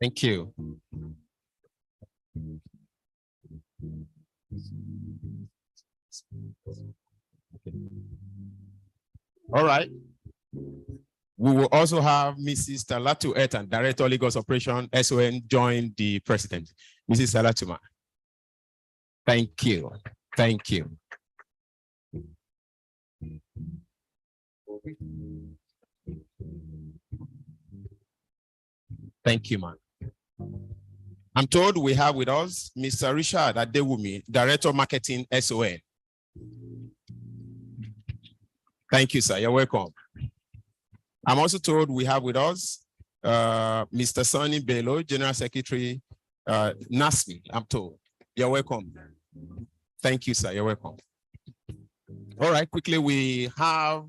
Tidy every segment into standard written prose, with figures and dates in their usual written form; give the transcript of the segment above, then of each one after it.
Thank you. All right. We will also have Mrs. Talatu Etan, Director of Lagos Operation, SON, join the president. Mrs. Talatuma. Thank you. Thank you. Thank you, man. I'm told we have with us Mr. Richard Adewumi, Director of Marketing, SON. Thank you, sir. You're welcome. I'm also told we have with us Mr. Sonny Bello, General Secretary, NASMI, I'm told. You're welcome. Thank you, sir. You're welcome. All right, quickly, we have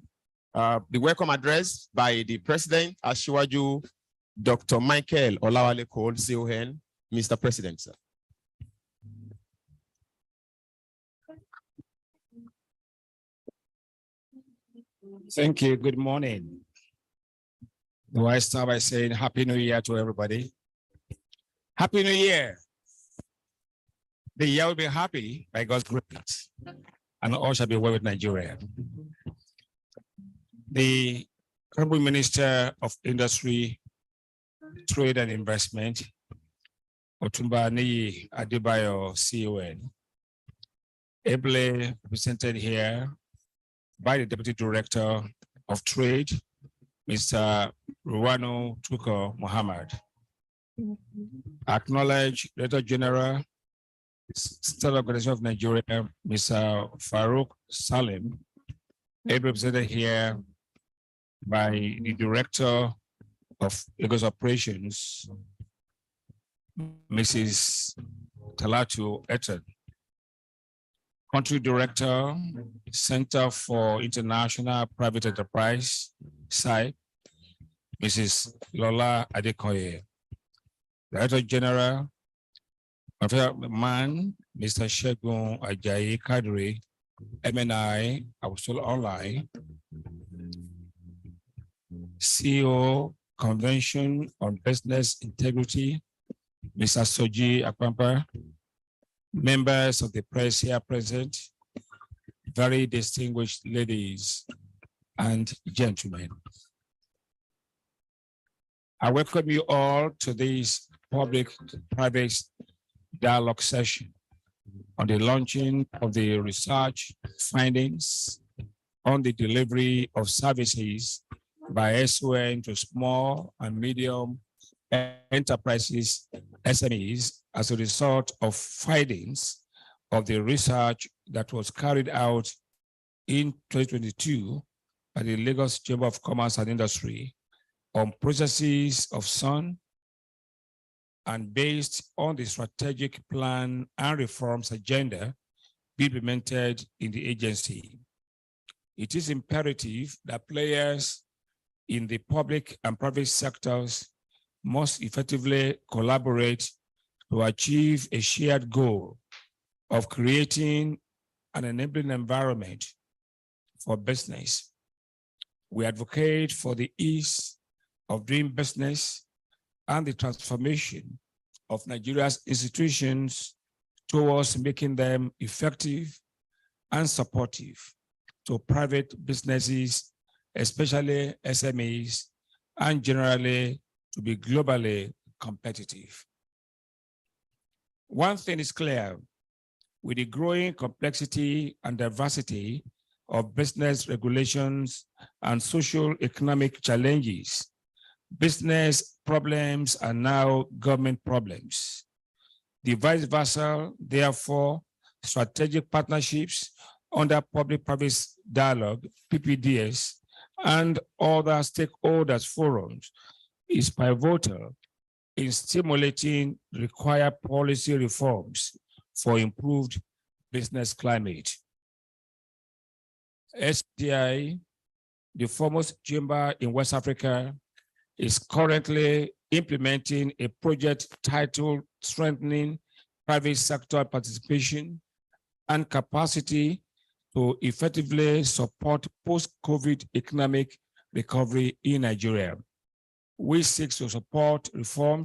the welcome address by the President, Asiwaju Dr. Michael Olawale Cole, CON. Mr. President, sir. Thank you. Good morning. Do I start by saying Happy New Year to everybody? Happy New Year. The year will be happy by God's grace, and all shall be well with Nigeria. The Honorable Minister of Industry, Trade and Investment, Otumba Niyi Adebayo, CON, ably represented here by the Deputy Director of Trade, Mr. Ruwanu Tuko Muhammad. Acknowledge Director General, State Organization of Nigeria, Mr. Farouk Salim, ably represented here by the Director of Lagos Operations, Mrs. Talatu Etan. Country Director, Center for International Private Enterprise, SAI, Mrs. Lola Adekoye. Director General, Man, Mr. Shegun Ajayi Kadri, MNI, Awusol Online, CEO, Convention on Business Integrity, Mr. Soji Akpampa, members of the press here present, very distinguished ladies and gentlemen. I welcome you all to this public-private dialogue session on the launching of the research findings on the delivery of services by SON to small and medium enterprises, SMEs, as a result of findings of the research that was carried out in 2022 by the Lagos Chamber of Commerce and Industry on processes of SON, and based on the strategic plan and reforms agenda implemented in the agency. It is imperative that players in the public and private sectors must effectively collaborate to achieve a shared goal of creating an enabling environment for business. We advocate for the ease of doing business and the transformation of Nigeria's institutions towards making them effective and supportive to private businesses, especially SMEs, and generally to be globally competitive. One thing is clear, with the growing complexity and diversity of business regulations and social economic challenges, business problems are now government problems. The vice versa, therefore, strategic partnerships under public-private dialogue, PPDs, and other stakeholders forums is pivotal in stimulating required policy reforms for improved business climate. SDI, the foremost chamber in West Africa, is currently implementing a project titled Strengthening Private Sector Participation and Capacity to Effectively Support Post-COVID Economic Recovery in Nigeria. We seek to support reform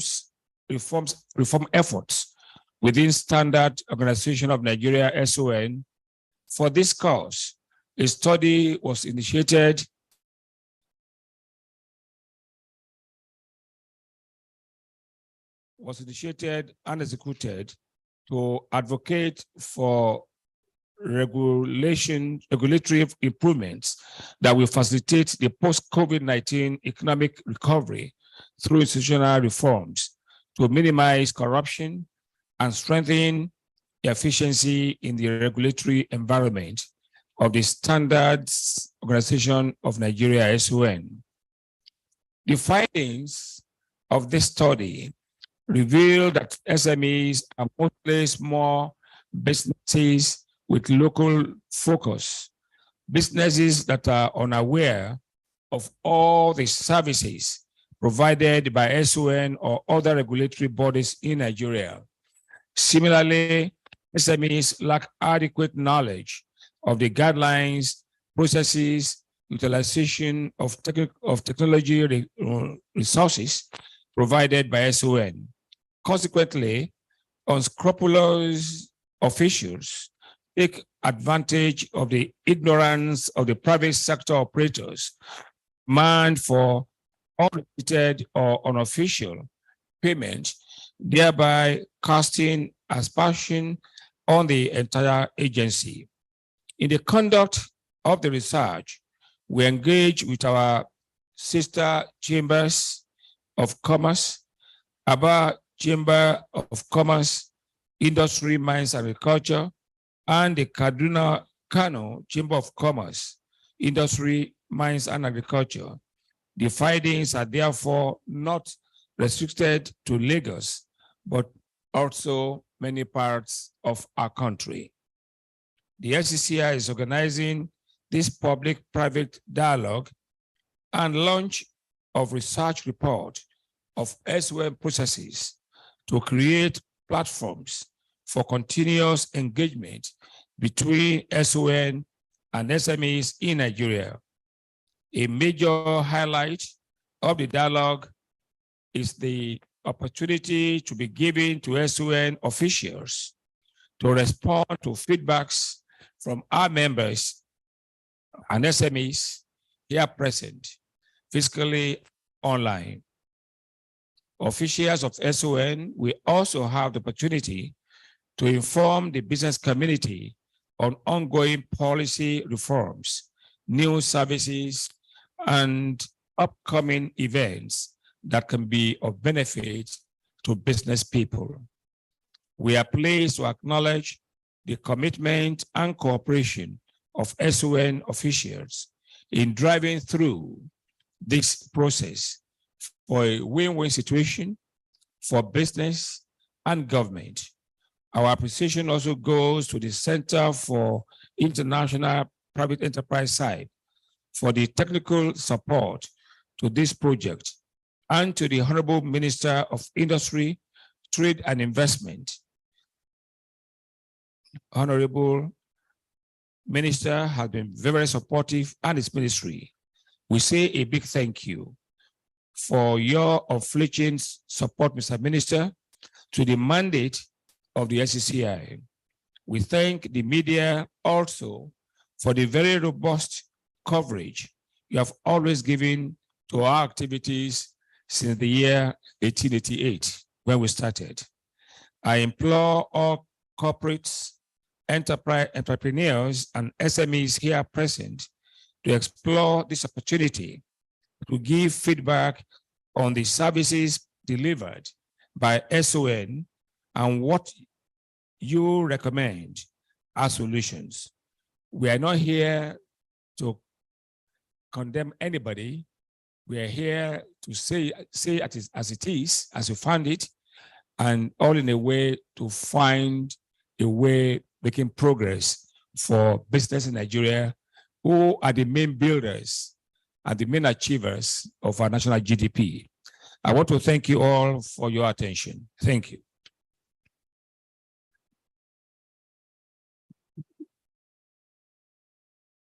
efforts within Standard Organization of Nigeria, SON. For this cause, a study was initiated and executed to advocate for regulatory improvements that will facilitate the post-COVID-19 economic recovery through institutional reforms to minimize corruption and strengthen efficiency in the regulatory environment of the Standards Organization of Nigeria, SON. The findings of this study reveal that SMEs are mostly small businesses with local focus, businesses that are unaware of all the services provided by SON or other regulatory bodies in Nigeria. Similarly, SMEs lack adequate knowledge of the guidelines, processes, utilization of technology resources provided by SON. Consequently, unscrupulous officials take advantage of the ignorance of the private sector operators, demand for unrepeated or unofficial payment, thereby casting aspersion on the entire agency. In the conduct of the research, we engage with our sister chambers of commerce, Aba Chamber of Commerce, Industry, Mines, and Agriculture, and the Kano Chamber of Commerce, Industry, Mines, and Agriculture. The findings are therefore not restricted to Lagos, but also many parts of our country. The SCCI is organizing this public-private dialogue and launch of research report of SON processes to create platforms for continuous engagement between SON and SMEs in Nigeria. A major highlight of the dialogue is the opportunity to be given to SON officials to respond to feedbacks from our members and SMEs here present, physically online. Officials of SON will also have the opportunity to inform the business community on ongoing policy reforms, new services, and upcoming events that can be of benefit to business people. We are pleased to acknowledge the commitment and cooperation of SON officials in driving through this process for a win-win situation for business and government. Our appreciation also goes to the Center for International Private Enterprise side for the technical support to this project, and to the Honorable Minister of Industry, Trade and Investment, Honorable Minister has been very supportive and his ministry. We say a big thank you for your unflinching support, Mr. Minister, to the mandate of the SCCI. We thank the media also for the very robust coverage you have always given to our activities since the year 1888, when we started. I implore all corporates, entrepreneurs, and SMEs here present to explore this opportunity to give feedback on the services delivered by SON and what you recommend as solutions. We are not here to condemn anybody. We are here to say it as it is, as you found it, and all in a way to find a way making progress for business in Nigeria, who are the main builders and the main achievers of our national GDP. I want to thank you all for your attention. Thank you.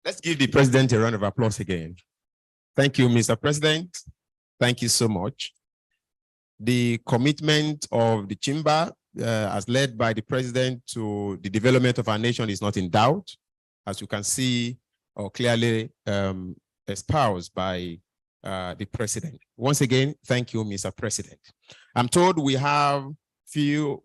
Let's give the president a round of applause again. Thank you, Mr. President. Thank you so much. The commitment of the chamber as led by the president to the development of our nation is not in doubt, as you can see or clearly espoused by the president. Once again, thank you, Mr. President. I'm told we have few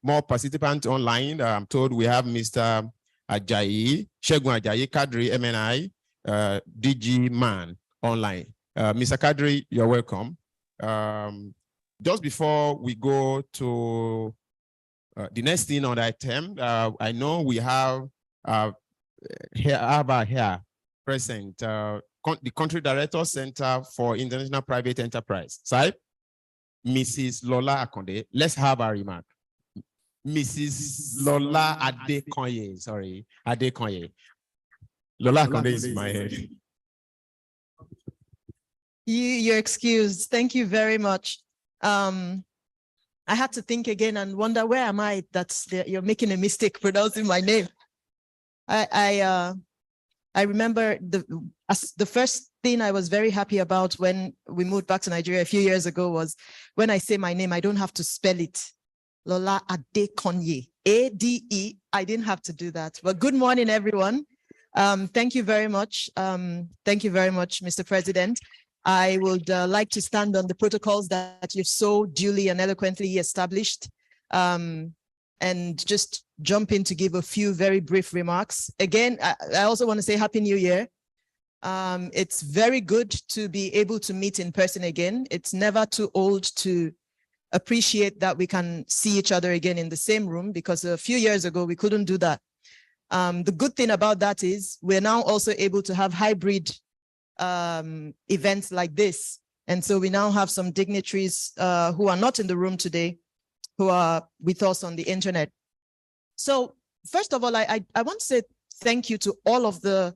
more participants online. I'm told we have Mr. Ajayi, Shegun Ajayi Kadri, MNI, DG Man online. Mr. Kadri, you're welcome. Just before we go to the next thing on the item, I know we have here present the Country Director Center for International Private Enterprise. Sorry, Mrs. Lola Akonde. Let's have a remark. Mrs. Lola Adekonye, sorry, Adekonye. Lola Akonde is in my head. You're excused. Thank you very much. I had to think again and wonder, where am I? You're making a mistake pronouncing my name. I remember the first thing I was very happy about when we moved back to Nigeria a few years ago was when I say my name, I don't have to spell it. Lola Adekonye, A-D-E. I didn't have to do that. But good morning, everyone. Thank you very much. Thank you very much, Mr. President. I would like to stand on the protocols that you've so duly and eloquently established, and just jump in to give a few very brief remarks. Again, I also want to say Happy New Year. It's very good to be able to meet in person again. It's never too old to appreciate that we can see each other again in the same room, because a few years ago we couldn't do that. The good thing about that is we're now also able to have hybrid events like this. And so we now have some dignitaries who are not in the room today, who are with us on the internet. So first of all, I want to say thank you to all of the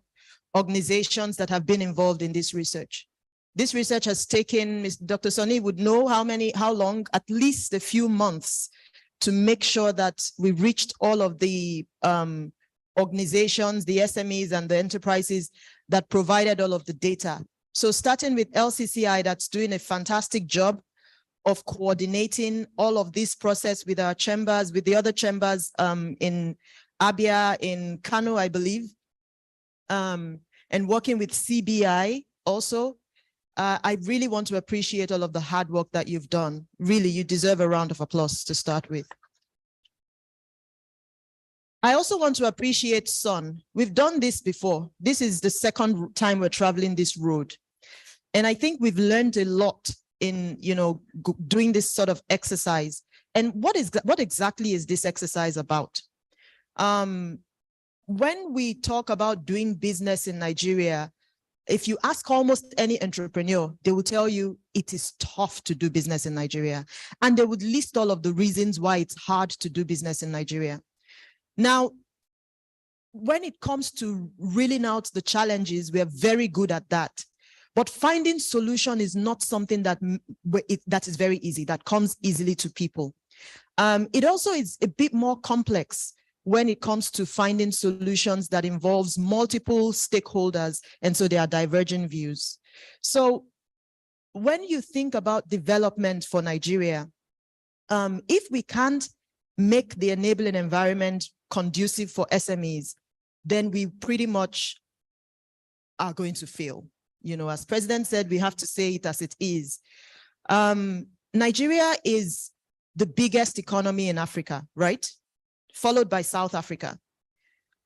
organizations that have been involved in this research. This research has taken, Dr. Sonny would know how long, at least a few months, to make sure that we reached all of the organizations, the SMEs and the enterprises that provided all of the data. So starting with LCCI, that's doing a fantastic job of coordinating all of this process with our chambers, with the other chambers in Abia, in Kano, I believe, and working with CBI also. I really want to appreciate all of the hard work that you've done. Really, you deserve a round of applause to start with. I also want to appreciate SON. We've done this before. This is the second time we're traveling this road. And I think we've learned a lot in, doing this sort of exercise. And what exactly is this exercise about? When we talk about doing business in Nigeria, if you ask almost any entrepreneur, they will tell you it is tough to do business in Nigeria. And they would list all of the reasons why it's hard to do business in Nigeria. Now, when it comes to reeling out the challenges, we are very good at that. But finding solution is not something that is very easy, that comes easily to people. It also is a bit more complex when it comes to finding solutions that involves multiple stakeholders, and so there are divergent views. So when you think about development for Nigeria, if we can't make the enabling environment conducive for SMEs, then we pretty much are going to fail. You know, as President said, we have to say it as it is. Nigeria is the biggest economy in Africa, right? Followed by South Africa.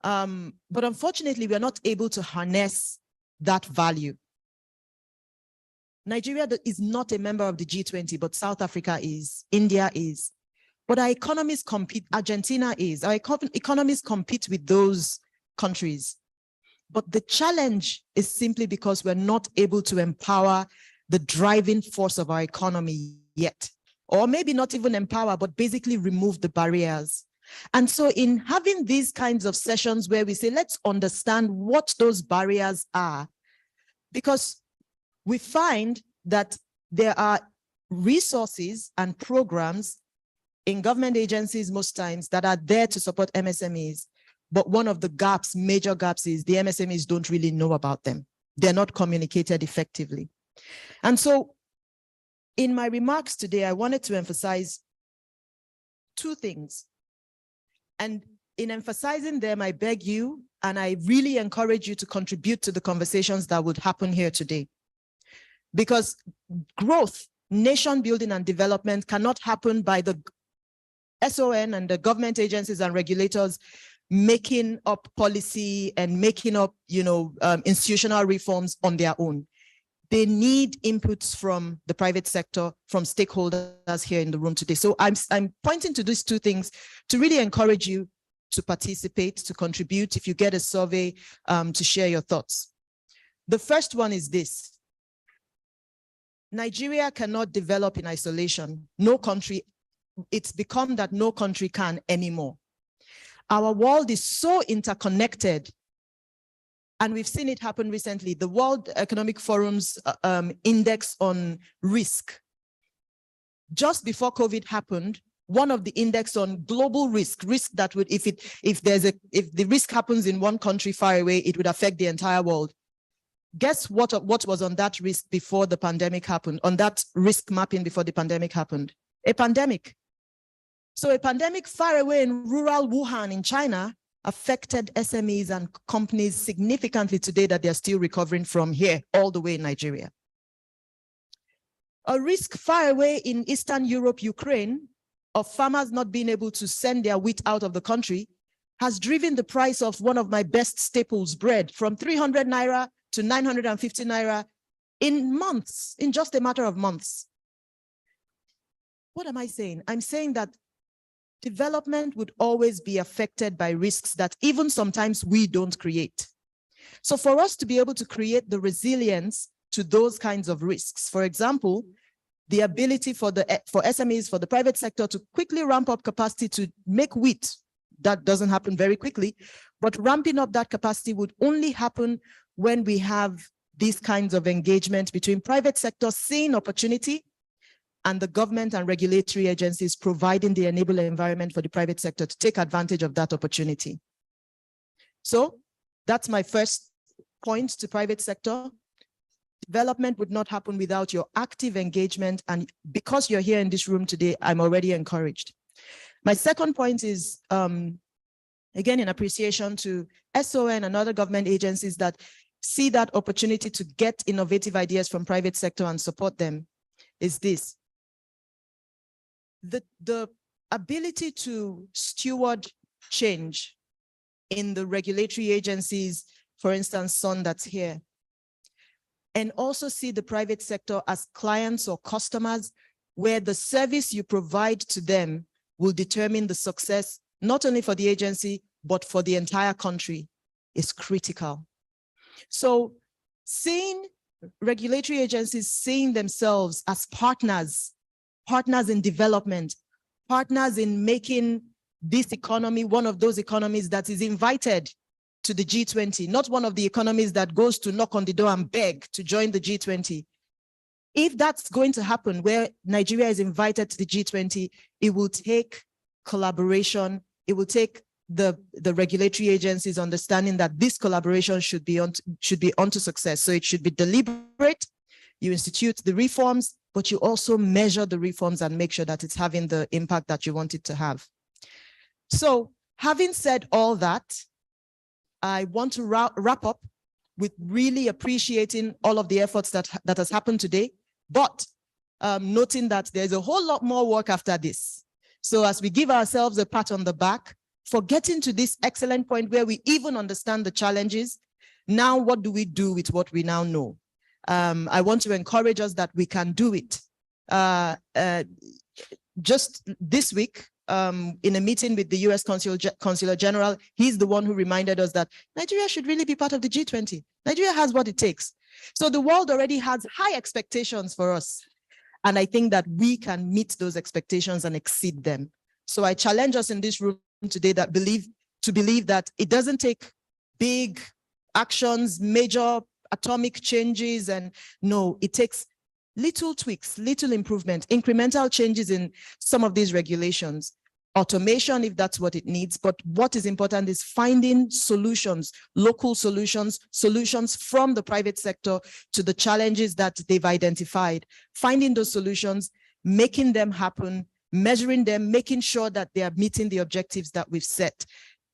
But unfortunately, we are not able to harness that value. Nigeria is not a member of the G20, but South Africa is, India is. But our economies compete, Argentina is, our economies compete with those countries. But the challenge is simply because we're not able to empower the driving force of our economy yet. Or maybe not even empower, but basically remove the barriers. And so in having these kinds of sessions where we say, let's understand what those barriers are, because we find that there are resources and programs in government agencies most times that are there to support MSMEs. But one of the gaps, major gaps, is the MSMEs don't really know about them. They're not communicated effectively. And so in my remarks today, I wanted to emphasize two things. And in emphasizing them, I beg you, and I really encourage you to contribute to the conversations that would happen here today. Because growth, nation building and development cannot happen by the SON and the government agencies and regulators making up policy and making up, institutional reforms on their own. They need inputs from the private sector, from stakeholders here in the room today. So I'm pointing to these two things to really encourage you to participate, to contribute, if you get a survey, to share your thoughts. The first one is this. Nigeria cannot develop in isolation. No country, it's become that no country can anymore. Our world is so interconnected, and we've seen it happen recently. The World Economic Forum's index on risk. Just before COVID happened, one of the index on global risk that would, if the risk happens in one country far away, it would affect the entire world. Guess what was on that risk before the pandemic happened, on that risk mapping before the pandemic happened? A pandemic. So a pandemic far away in rural Wuhan in China affected SMEs and companies significantly today that they're still recovering from here, all the way in Nigeria. A risk far away in Eastern Europe, Ukraine, of farmers not being able to send their wheat out of the country has driven the price of one of my best staples, bread, from 300 naira to 950 naira in months, in just a matter of months. What am I saying? I'm saying that development would always be affected by risks that even sometimes we don't create. So for us to be able to create the resilience to those kinds of risks, for example, the ability for SMEs, for the private sector to quickly ramp up capacity to make wheat, that doesn't happen very quickly, but ramping up that capacity would only happen when we have these kinds of engagement between private sector seeing opportunity and the government and regulatory agencies providing the enabling environment for the private sector to take advantage of that opportunity. So that's my first point to private sector. Development would not happen without your active engagement. And because you're here in this room today, I'm already encouraged. My second point is, again, in appreciation to SON and other government agencies that see that opportunity to get innovative ideas from private sector and support them, is this. The ability to steward change in the regulatory agencies, for instance, SON that's here, and also see the private sector as clients or customers where the service you provide to them will determine the success, not only for the agency, but for the entire country, is critical. So seeing regulatory agencies seeing themselves as partners in development, partners in making this economy one of those economies that is invited to the G20, not one of the economies that goes to knock on the door and beg to join the G20. If that's going to happen, where Nigeria is invited to the G20, it will take collaboration, it will take the regulatory agencies understanding that this collaboration should be onto success. So it should be deliberate. You institute the reforms, but you also measure the reforms and make sure that it's having the impact that you want it to have. So having said all that, I want to wrap up with really appreciating all of the efforts that has happened today, but noting that there's a whole lot more work after this. So as we give ourselves a pat on the back for getting to this excellent point where we even understand the challenges, now what do we do with what we now know? I want to encourage us that we can do it. Just this week, in a meeting with the US Consular General, he's the one who reminded us that Nigeria should really be part of the G20. Nigeria has what it takes. So the world already has high expectations for us. And I think that we can meet those expectations and exceed them. So I challenge us in this room today that believe that it doesn't take big actions, major atomic changes, and no, it takes little tweaks, little improvement, incremental changes in some of these regulations, automation if that's what it needs. But what is important is finding solutions, local solutions, solutions from the private sector to the challenges that they've identified, finding those solutions, making them happen, measuring them, making sure that they are meeting the objectives that we've set.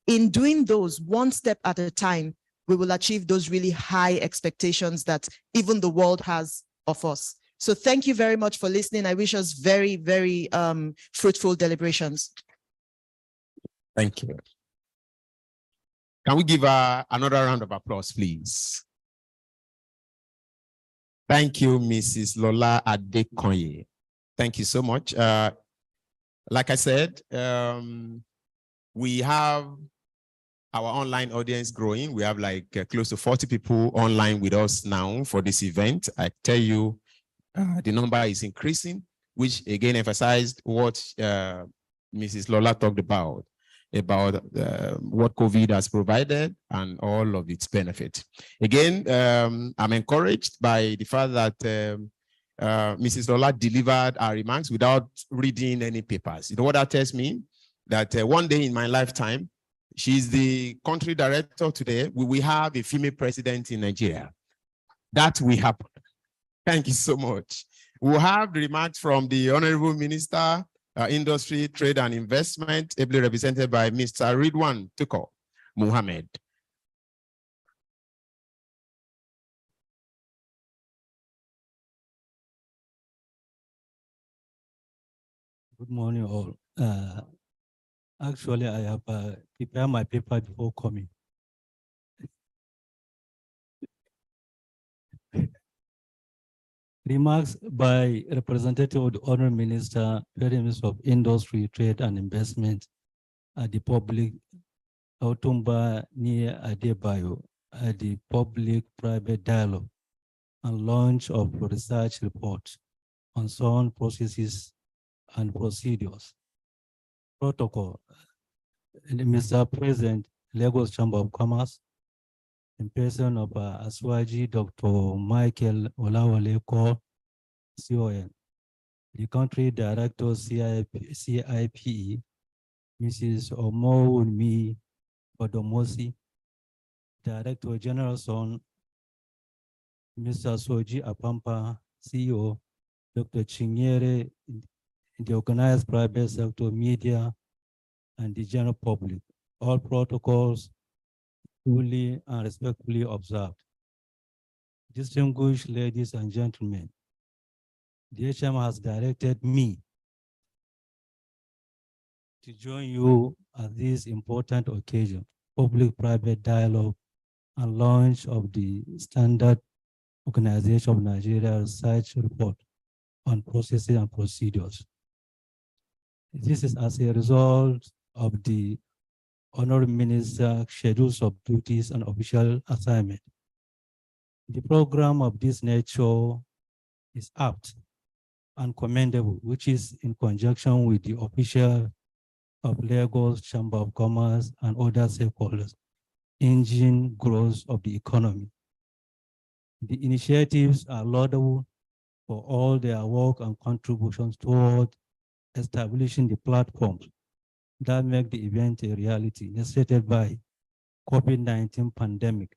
In doing those one step at a time, we will achieve those really high expectations that even the world has of us. So thank you very much for listening. I wish us very, very fruitful deliberations. Thank you. Can we give another round of applause, please? Thank you, Mrs. Lola Adekonye. Thank you so much. Like I said, we have our online audience growing. We have like close to 40 people online with us now for this event. I tell you, the number is increasing, which again emphasized what Mrs. Lola talked about what COVID has provided and all of its benefits. Again, I'm encouraged by the fact that Mrs. Lola delivered our remarks without reading any papers. You know what that tells me? That one day in my lifetime, she's the country director today. We will have a female president in Nigeria. That will happen. Thank you so much. We'll have the remarks from the Honorable Minister, Industry, Trade and Investment, ably represented by Mr. Ridwan Tuko Muhammad. Good morning, all. Actually, I have prepared my paper before coming. Remarks by representative of the Honorable Minister, Minister of Industry, Trade and Investment at the public, Otumba near Adebayo, at the public-private dialogue and launch of research report on sound processes and procedures. Protocol. Mr. President, Lagos Chamber of Commerce, in person of Aswaji Dr. Michael Olawale Cole, CON, the country director CIPE, Mrs. Omowunmi Odomosi, Director General Son, Mr. Soji Apampa, CEO, Dr. Chinyere, the organized private sector, media, and the general public. All protocols fully and respectfully observed. Distinguished ladies and gentlemen, the HM has directed me to join you at this important occasion, public-private dialogue and launch of the Standard Organization of Nigeria Research Report on Processes and Procedures. This is as a result of the Honorable Minister schedules of duties and official assignment. The program of this nature is apt and commendable, which is in conjunction with the official of Lagos Chamber of Commerce and other stakeholders, engine growth of the economy. The initiatives are laudable for all their work and contributions toward establishing the platforms that make the event a reality, necessitated by COVID-19 pandemic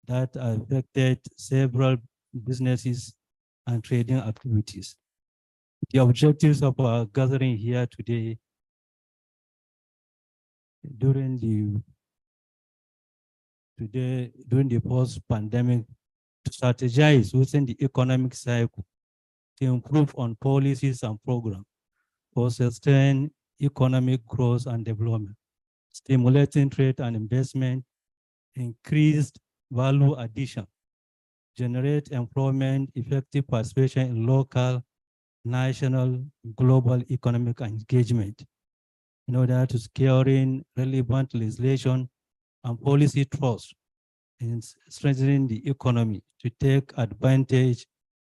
that affected several businesses and trading activities. The objectives of our gathering here today during the post-pandemic to strategize within the economic cycle to improve on policies and programs for sustained economic growth and development, stimulating trade and investment, increased value addition, generate employment, effective participation in local, national, global economic engagement in order to securing relevant legislation and policy trust in strengthening the economy to take advantage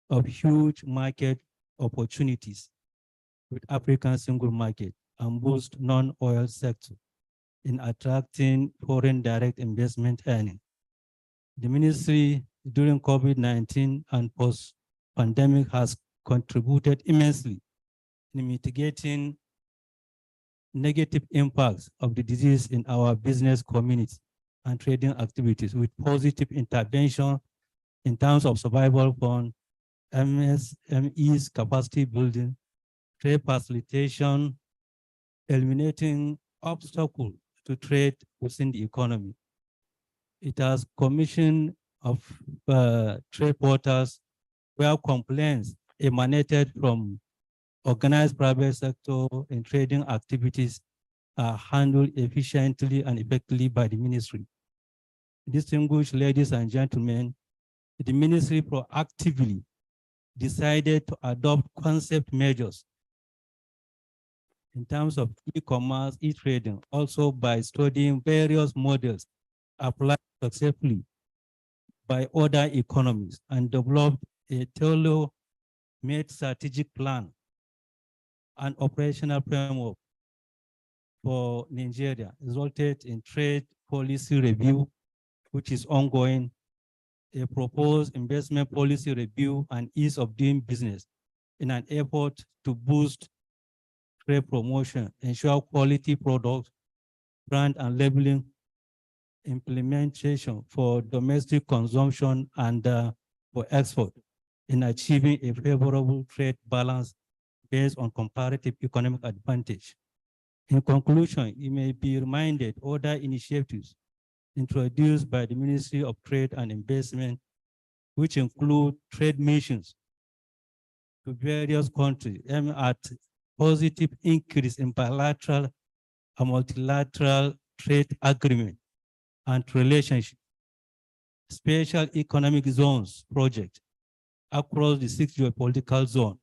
of huge market opportunities with African single market and boost non-oil sector in attracting foreign direct investment earning. The ministry during COVID-19 and post-pandemic has contributed immensely in mitigating negative impacts of the disease in our business community and trading activities with positive intervention in terms of survival fund, MSME's capacity building, trade facilitation, eliminating obstacles to trade within the economy. It has commissioned of trade portals where complaints emanated from organized private sector in trading activities are handled efficiently and effectively by the ministry. Distinguished ladies and gentlemen, the ministry proactively decided to adopt concept measures in terms of e-commerce, e-trading, also by studying various models applied successfully by other economies and developed a tailor-made strategic plan and operational framework for Nigeria, resulted in trade policy review, which is ongoing, a proposed investment policy review and ease of doing business in an effort to boost trade promotion, ensure quality products, brand and labeling, implementation for domestic consumption and for export in achieving a favorable trade balance based on comparative economic advantage. In conclusion, you may be reminded other initiatives introduced by the Ministry of Trade and Investment, which include trade missions to various countries aimed at positive increase in bilateral and multilateral trade agreement and relationship, special economic zones project across the 6 geopolitical zone,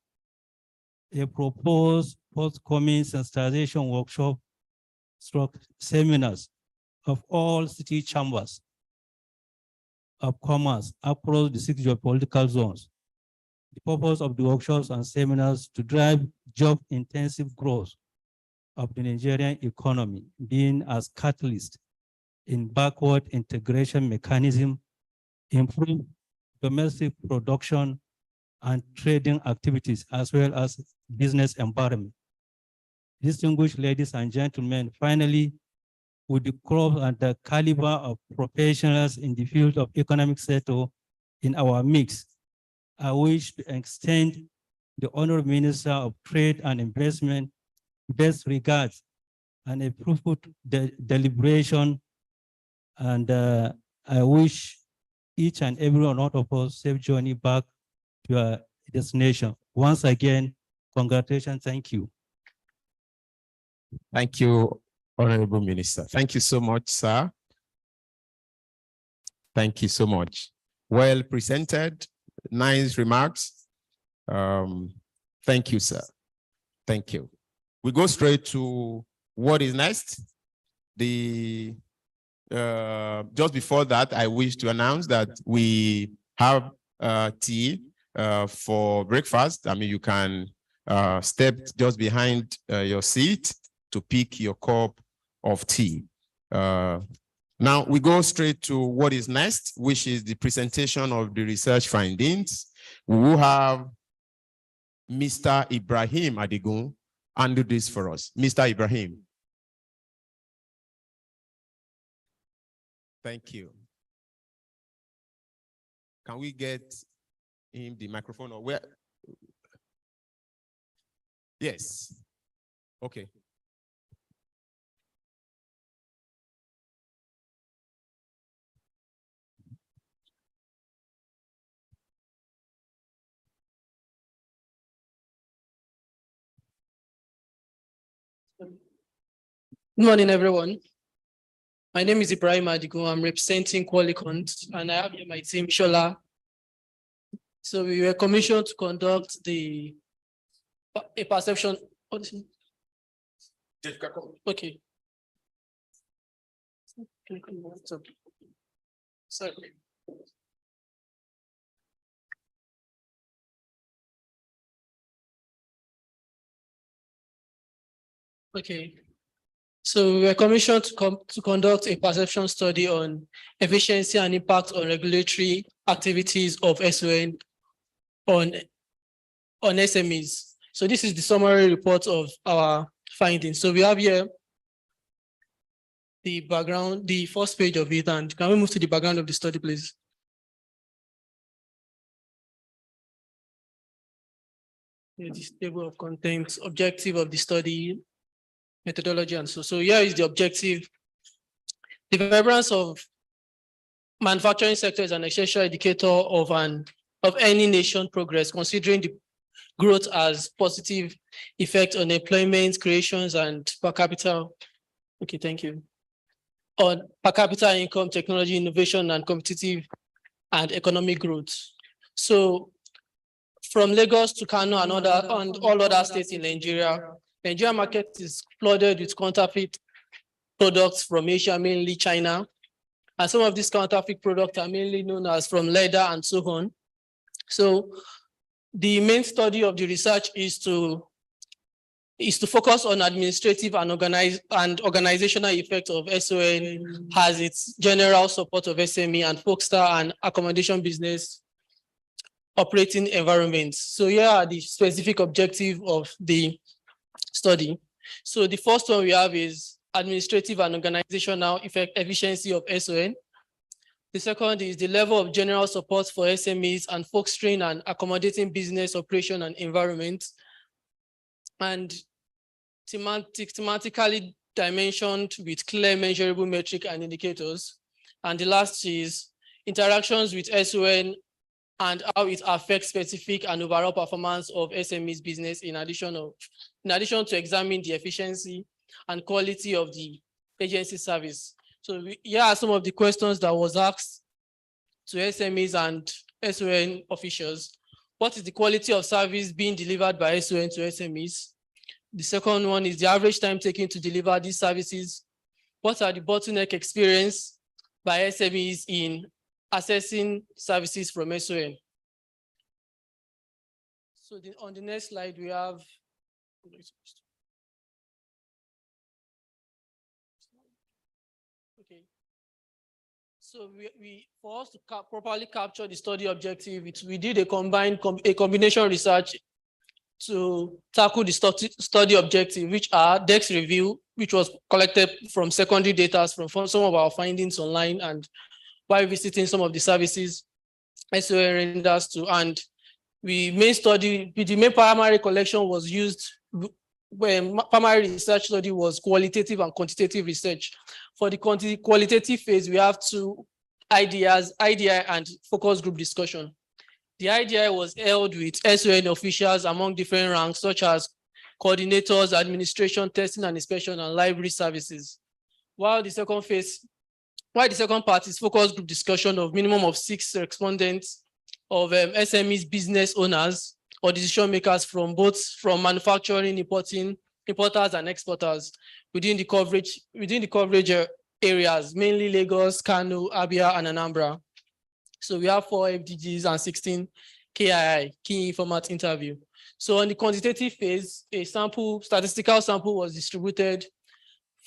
a proposed forthcoming sensitization workshop seminars of all city chambers of commerce across the 6 geopolitical zones. The purpose of the workshops and seminars to drive job-intensive growth of the Nigerian economy, being as catalyst in backward integration mechanism, improve domestic production and trading activities, as well as business environment. Distinguished ladies and gentlemen, finally, with the crop and the caliber of professionals in the field of economic sector in our mix, I wish to extend the Honorable Minister of Trade and Investment best regards and a fruitful deliberation. And I wish each and every one of us safe journey back to our destination. Once again, congratulations. Thank you. Thank you, Honorable Minister. Thank you so much, sir. Thank you so much. Well presented, nice remarks. Thank you, sir. Thank you. We go straight to what is next. Just before that, I wish to announce that we have tea for breakfast. I mean, you can step just behind your seat to pick your cup of tea. Now we go straight to what is next, which is the presentation of the research findings. We will have Mr. Ibrahim Adigun handle this for us. Mr. Ibrahim. Thank you. Can we get him the microphone or where? Yes. Okay. Good morning, everyone. My name is Ibrahim Adigo. I'm representing Qualicont, and I have here my team, Shola. So we were commissioned to conduct a perception. What is it? Okay. Sorry. Okay. So we were commissioned to conduct a perception study on efficiency and impact on regulatory activities of SON on SMEs. So this is the summary report of our findings. So we have here the background, the first page of it, and can we move to the background of the study, please? This table of contents, objective of the study, methodology, and so here is the objective. The vibrance of manufacturing sector is an essential indicator of any nation progress, considering the growth as positive effect on employment creations and per capita. Okay, thank you. On per capita income, technology, innovation, and competitive and economic growth. So from Lagos to Kano and all other states in Nigeria, Nigeria market is flooded with counterfeit products from Asia, mainly China. And some of these counterfeit products are mainly known as from leather and so on. So the main study of the research is to focus on administrative and organizational effect of SON as its general support of SME and Folkstar and accommodation business operating environments. So here are the specific objective of the study. So the first one we have is administrative and organizational efficiency of SON. The second is the level of general support for SMEs and fostering and accommodating business operation and environment. And thematically dimensioned with clear measurable metric and indicators. And the last is interactions with SON and how it affects specific and overall performance of SMEs business in addition to examine the efficiency and quality of the agency service. So here are some of the questions that was asked to SMEs and SON officials. What is the quality of service being delivered by SON to SMEs? The second one is the average time taken to deliver these services. What are the bottleneck experience by SMEs in assessing services from SON? So on the next slide, we have, okay. So for us to properly capture the study objective, we did a combination research to tackle the study objective, which are DEX review, which was collected from secondary data from some of our findings online and by visiting some of the services SON renders to, and the main primary collection was used when primary research study was qualitative and quantitative research. For the qualitative phase, we have two ideas, IDI and focus group discussion. The IDI was held with SON officials among different ranks, such as coordinators, administration, testing and inspection, and library services. While the second part is focus group discussion of minimum of 6 respondents of SMEs business owners or decision makers from manufacturing, importers and exporters within the coverage areas, mainly Lagos, Kano, Abia, and Anambra. So we have 4 FDGs and 16 KII, key informant interview. So on the quantitative phase, a statistical sample was distributed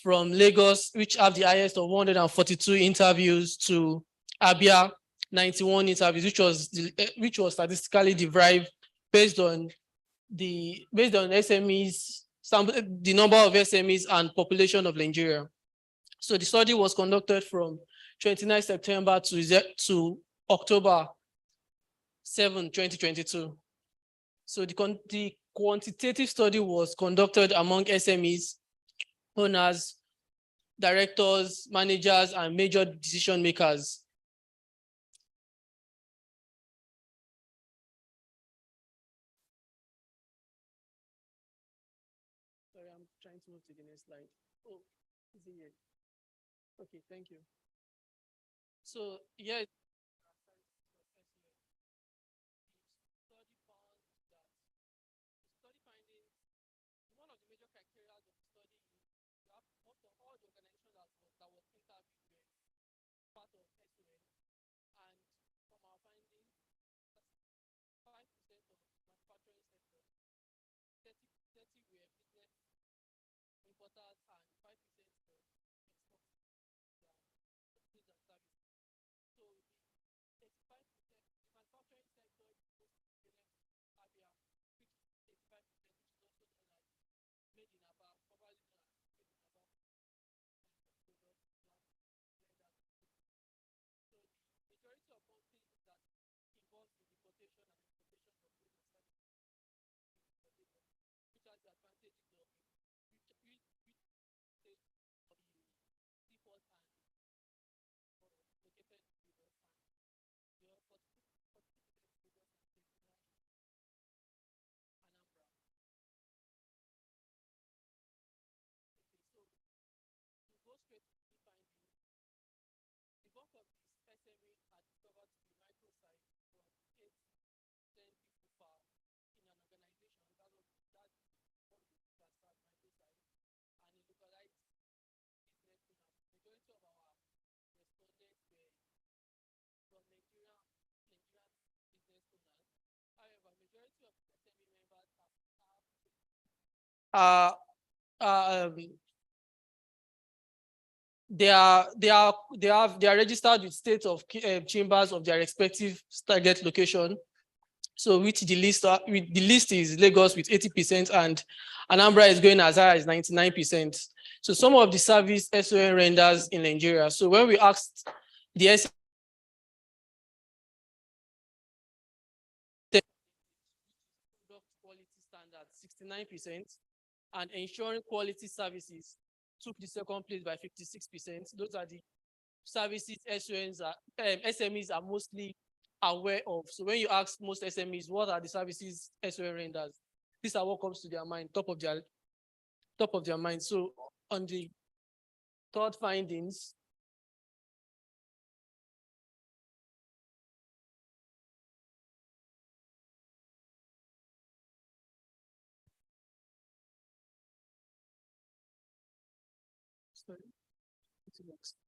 from Lagos, which have the highest of 142 interviews, to Abia, 91 interviews, which was statistically derived based on SMEs, the number of SMEs and population of Nigeria. So the study was conducted from 29 September to October 7, 2022. So the quantitative study was conducted among SMEs, owners, directors, managers, and major decision makers. Sorry, I'm trying to move to the next slide. Oh, is it here? Okay, thank you. So, yeah. uh, um, they are registered with state of chambers of their respective target location. So with the list is Lagos with 80% and Anambra is going as high as 99%. So some of the service SON renders in Nigeria. So when we asked the quality standard 69%, and ensuring quality services took the second place by 56%. Those are the services SMEs are mostly aware of. So when you ask most SMEs, what are the services SON renders? These are what comes to their mind, top of their mind. So on the third findings, sorry,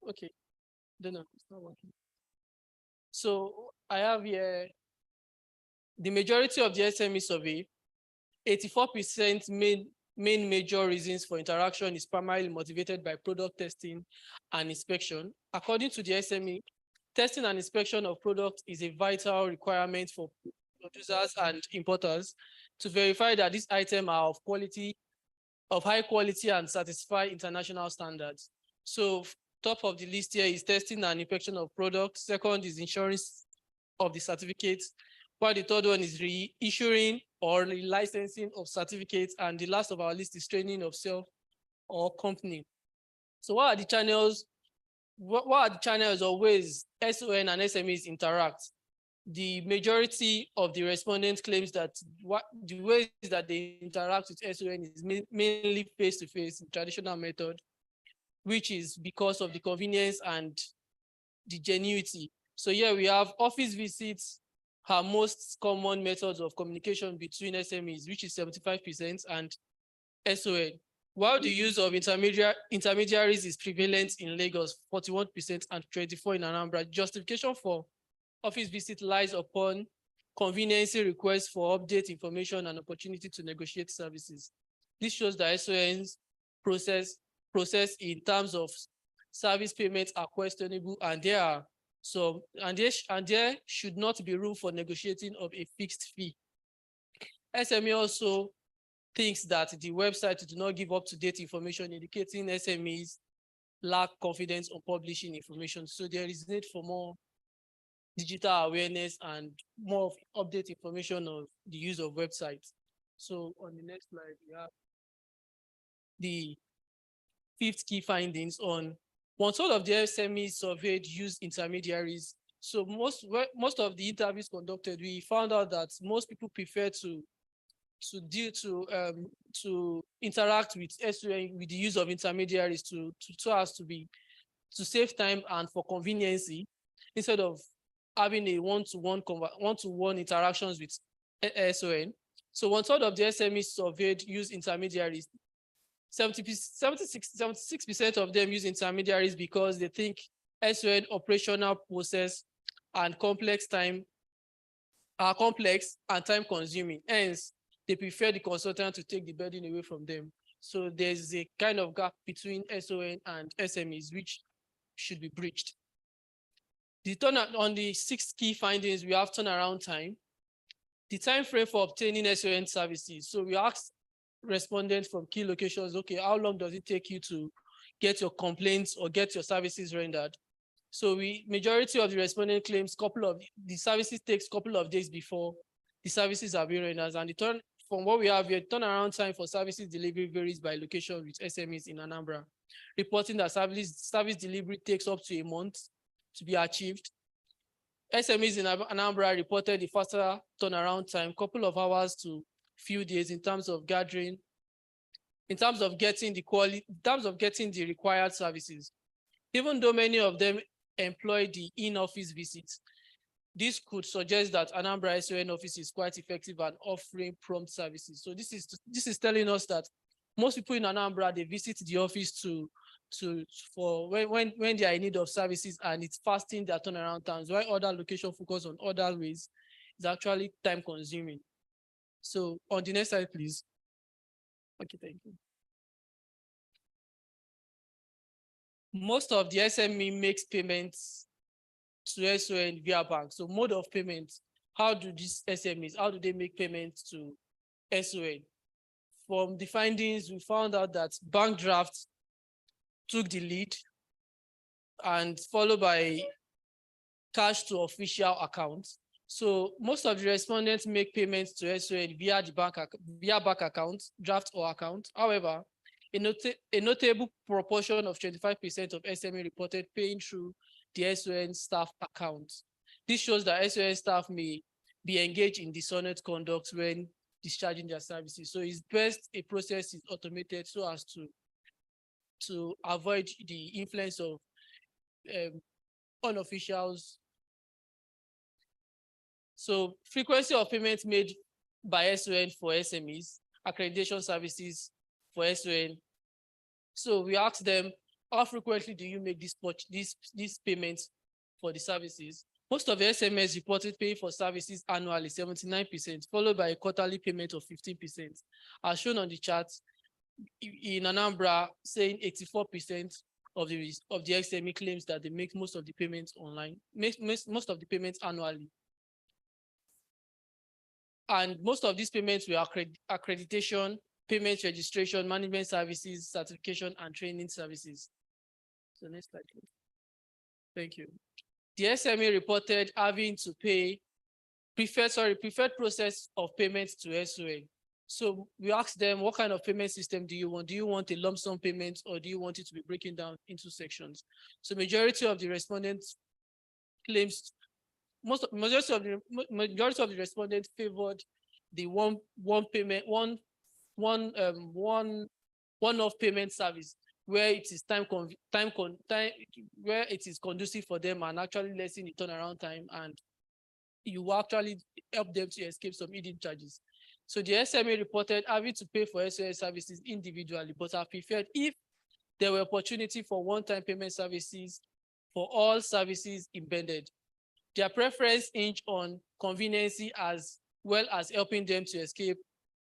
okay, then it's not working. So I have here the majority of the SME survey, 84% main major reasons for interaction is primarily motivated by product testing and inspection. According to the SME, testing and inspection of products is a vital requirement for producers and importers to verify that these items are of high quality and satisfy international standards. So top of the list here is testing and inspection of products. Second is insurance of the certificates, while the third one is reissuing or licensing of certificates, and the last of our list is training of self or company. So what are the channels? What are the channels or ways SON and SMEs interact? The majority of the respondents claims that the ways that they interact with SON is mainly face-to-face in traditional method, which is because of the convenience and the genuity. So here we have office visits are most common methods of communication between SMEs, which is 75%, and SON. While the use of intermediaries is prevalent in Lagos, 41%, and 24% in Anambra, justification for office visit lies upon convenience requests for update information and opportunity to negotiate services. This shows that SON's process in terms of service payments are questionable, and there should not be room for negotiating of a fixed fee. SME also thinks that the website do not give up-to-date information indicating SMEs lack confidence on publishing information. So there is need for more digital awareness and more of update information of the use of websites. So on the next slide, we have the fifth key findings on 1/3 of the SMEs surveyed use intermediaries. So most of the interviews conducted, we found out that most people prefer to interact with SON with the use of intermediaries to save time and for conveniency instead of having a one-to-one interactions with SON. So 1/3 of the SMEs surveyed use intermediaries. 76% of them use intermediaries because they think SON operational process and complex and time consuming. Hence, they prefer the consultant to take the burden away from them. So there's a kind of gap between SON and SMEs, which should be bridged. On the 6 key findings, we have turnaround time. The time frame for obtaining SON services. So we asked respondents from key locations, okay, how long does it take you to get your complaints or get your services rendered? So majority of the respondent claims the services takes a couple of days before the services are being rendered. And from what we have here, turnaround time for services delivery varies by location with SMEs in Anambra, reporting that service delivery takes up to a month to be achieved. SMEs in Anambra reported a faster turnaround time, couple of hours to few days in terms of getting the required services. Even though many of them employ the in-office visits, this could suggest that Anambra SON office is quite effective at offering prompt services. So this is telling us that most people in Anambra, they visit the office when they are in need of services, and it's fasting their turnaround times, while other locations focus on other ways. It's actually time consuming. So on the next slide, please. Okay, thank you. Most of the SME makes payments to SON via bank. So mode of payment, how do they make payments to SON? From the findings, we found out that bank drafts took the lead and followed by cash to official accounts. So most of the respondents make payments to SON via bank account, draft or account. However, a notable proportion of 25% of SME reported paying through the SON staff account. This shows that SON staff may be engaged in dishonest conduct when discharging their services. So it's best a process is automated so as to avoid the influence of unofficials. So frequency of payments made by SON for SMEs, accreditation services for SON. So we asked them, how frequently do you make these payments for the services? Most of the SMEs reported paying for services annually, 79%, followed by a quarterly payment of 15%. As shown on the chart, in Anambra, saying 84% of the SME claims that they make most of the payments online, most of the payments annually. And most of these payments were accreditation, payment registration, management services, certification, and training services. So next slide, please. Thank you. The SME reported having to pay preferred process of payments to SON. So we asked them, what kind of payment system do you want? Do you want a lump sum payment, or do you want it to be broken down into sections? So majority of the respondents claims, majority of the respondents favored the one-off payment service, where it is where it is conducive for them and actually lessen the turnaround time, and you will actually help them to escape some hidden charges. So the SME reported having to pay for SOS services individually, but have preferred if there were opportunity for one-time payment services for all services embedded. Their preference hinged on conveniency as well as helping them to escape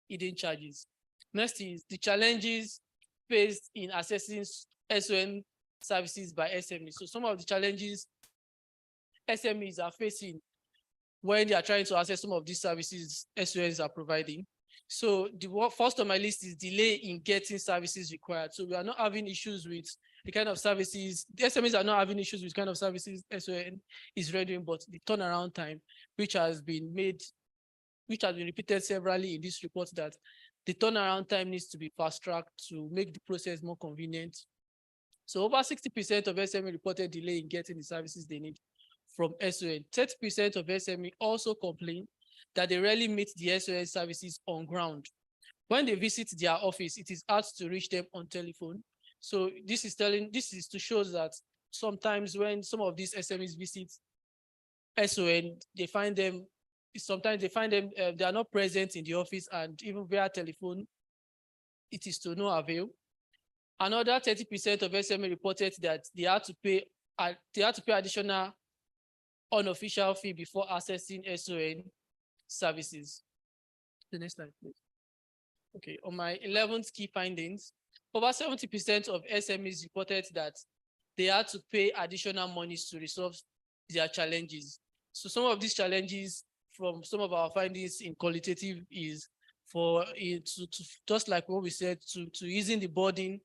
hidden charges. Next is the challenges faced in assessing SON services by SMEs. So some of the challenges SMEs are facing when they are trying to access some of these services SONs are providing. So the first on my list is delay in getting services required. So we are not having issues with the kind of services, the SMEs are not having issues with kind of services SON is rendering, but the turnaround time, which has been repeated severally in this report, that the turnaround time needs to be fast-tracked to make the process more convenient. So over 60% of SME reported delay in getting the services they need from SON. 30% of SME also complain that they rarely meet the SON services on ground. When they visit their office, it is hard to reach them on telephone. So this is to show that sometimes when some of these SMEs visit SON, sometimes they find them, they are not present in the office, and even via telephone, it is to no avail. Another 30% of SME reported that they had to pay additional unofficial fee before accessing SON services. The next slide, please. Okay, on my 11th key findings, over 70% of SMEs reported that they had to pay additional monies to resolve their challenges. So some of these challenges from some of our findings in qualitative is just like what we said, to easing the burden,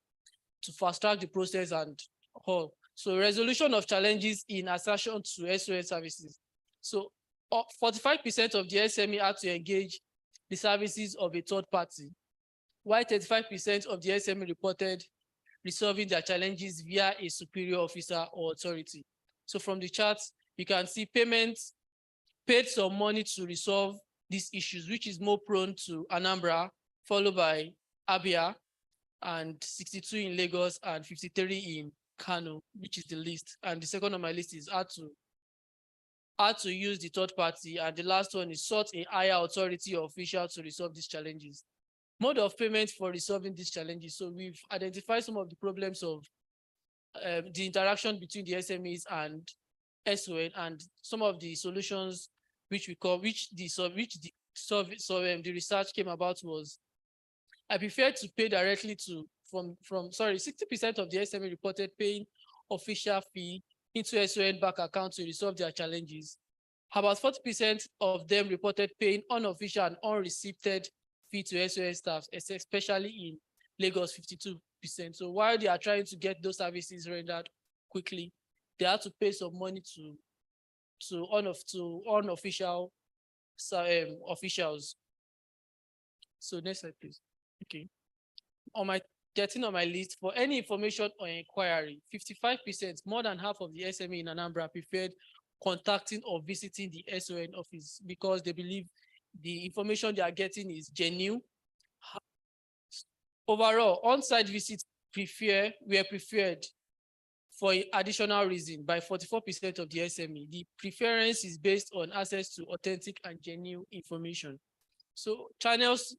to fast track the process and all. So resolution of challenges in assertion to SON services. So 45% of the SME had to engage the services of a third party, while 35% of the SME reported resolving their challenges via a superior officer or authority. So from the charts, you can see payments paid some money to resolve these issues, which is more prone to Anambra, followed by Abia, and 62 in Lagos and 53 in Kano, which is the least. And the second on my list is how to use the third party, and the last one is sought a higher authority or official to resolve these challenges. Mode of payment for resolving these challenges. So we've identified some of the problems of the interaction between the SMEs and SON, and some of the solutions which the research came about was, I prefer to pay directly to 60% of the SME reported paying official fee into SON bank account to resolve their challenges. About 40% of them reported paying unofficial and unreceived fee to SON staff, especially in Lagos, 52%. So while they are trying to get those services rendered quickly, they have to pay some money to unofficial officials. So next slide, please. Okay. On my list, for any information or inquiry, 55%, more than half of the SME in Anambra preferred contacting or visiting the SON office because they believe the information they are getting is genuine. Overall, on-site visits were preferred for additional reason by 44% of the SME. The preference is based on access to authentic and genuine information. So channels,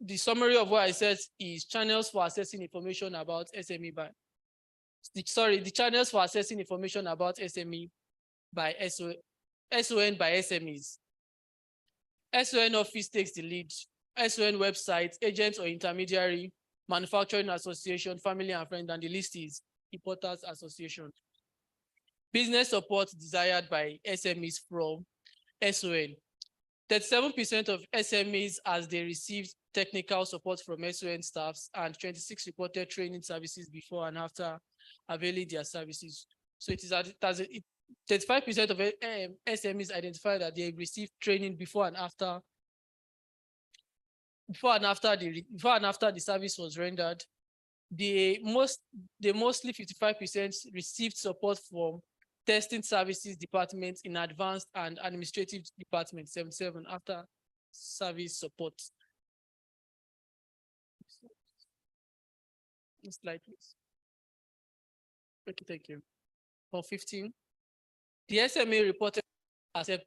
the summary of what I said is channels for accessing information about SME the channels for accessing information about SME by SON by SMEs. SON office takes the lead. SON website, agents or intermediary, manufacturing association, family and friends, and the list is Importers Association. Business support desired by SMEs from SON. 37% of SMEs as they received technical support from SON staffs, and 26 reported training services before and after availing their services. So 35% of SMEs identified that they received training before and after the service was rendered. Mostly 55% received support from testing services departments in advanced and administrative departments, 77 after service support. Next slide, please. Okay, thank you. For 15, the SMA reported accept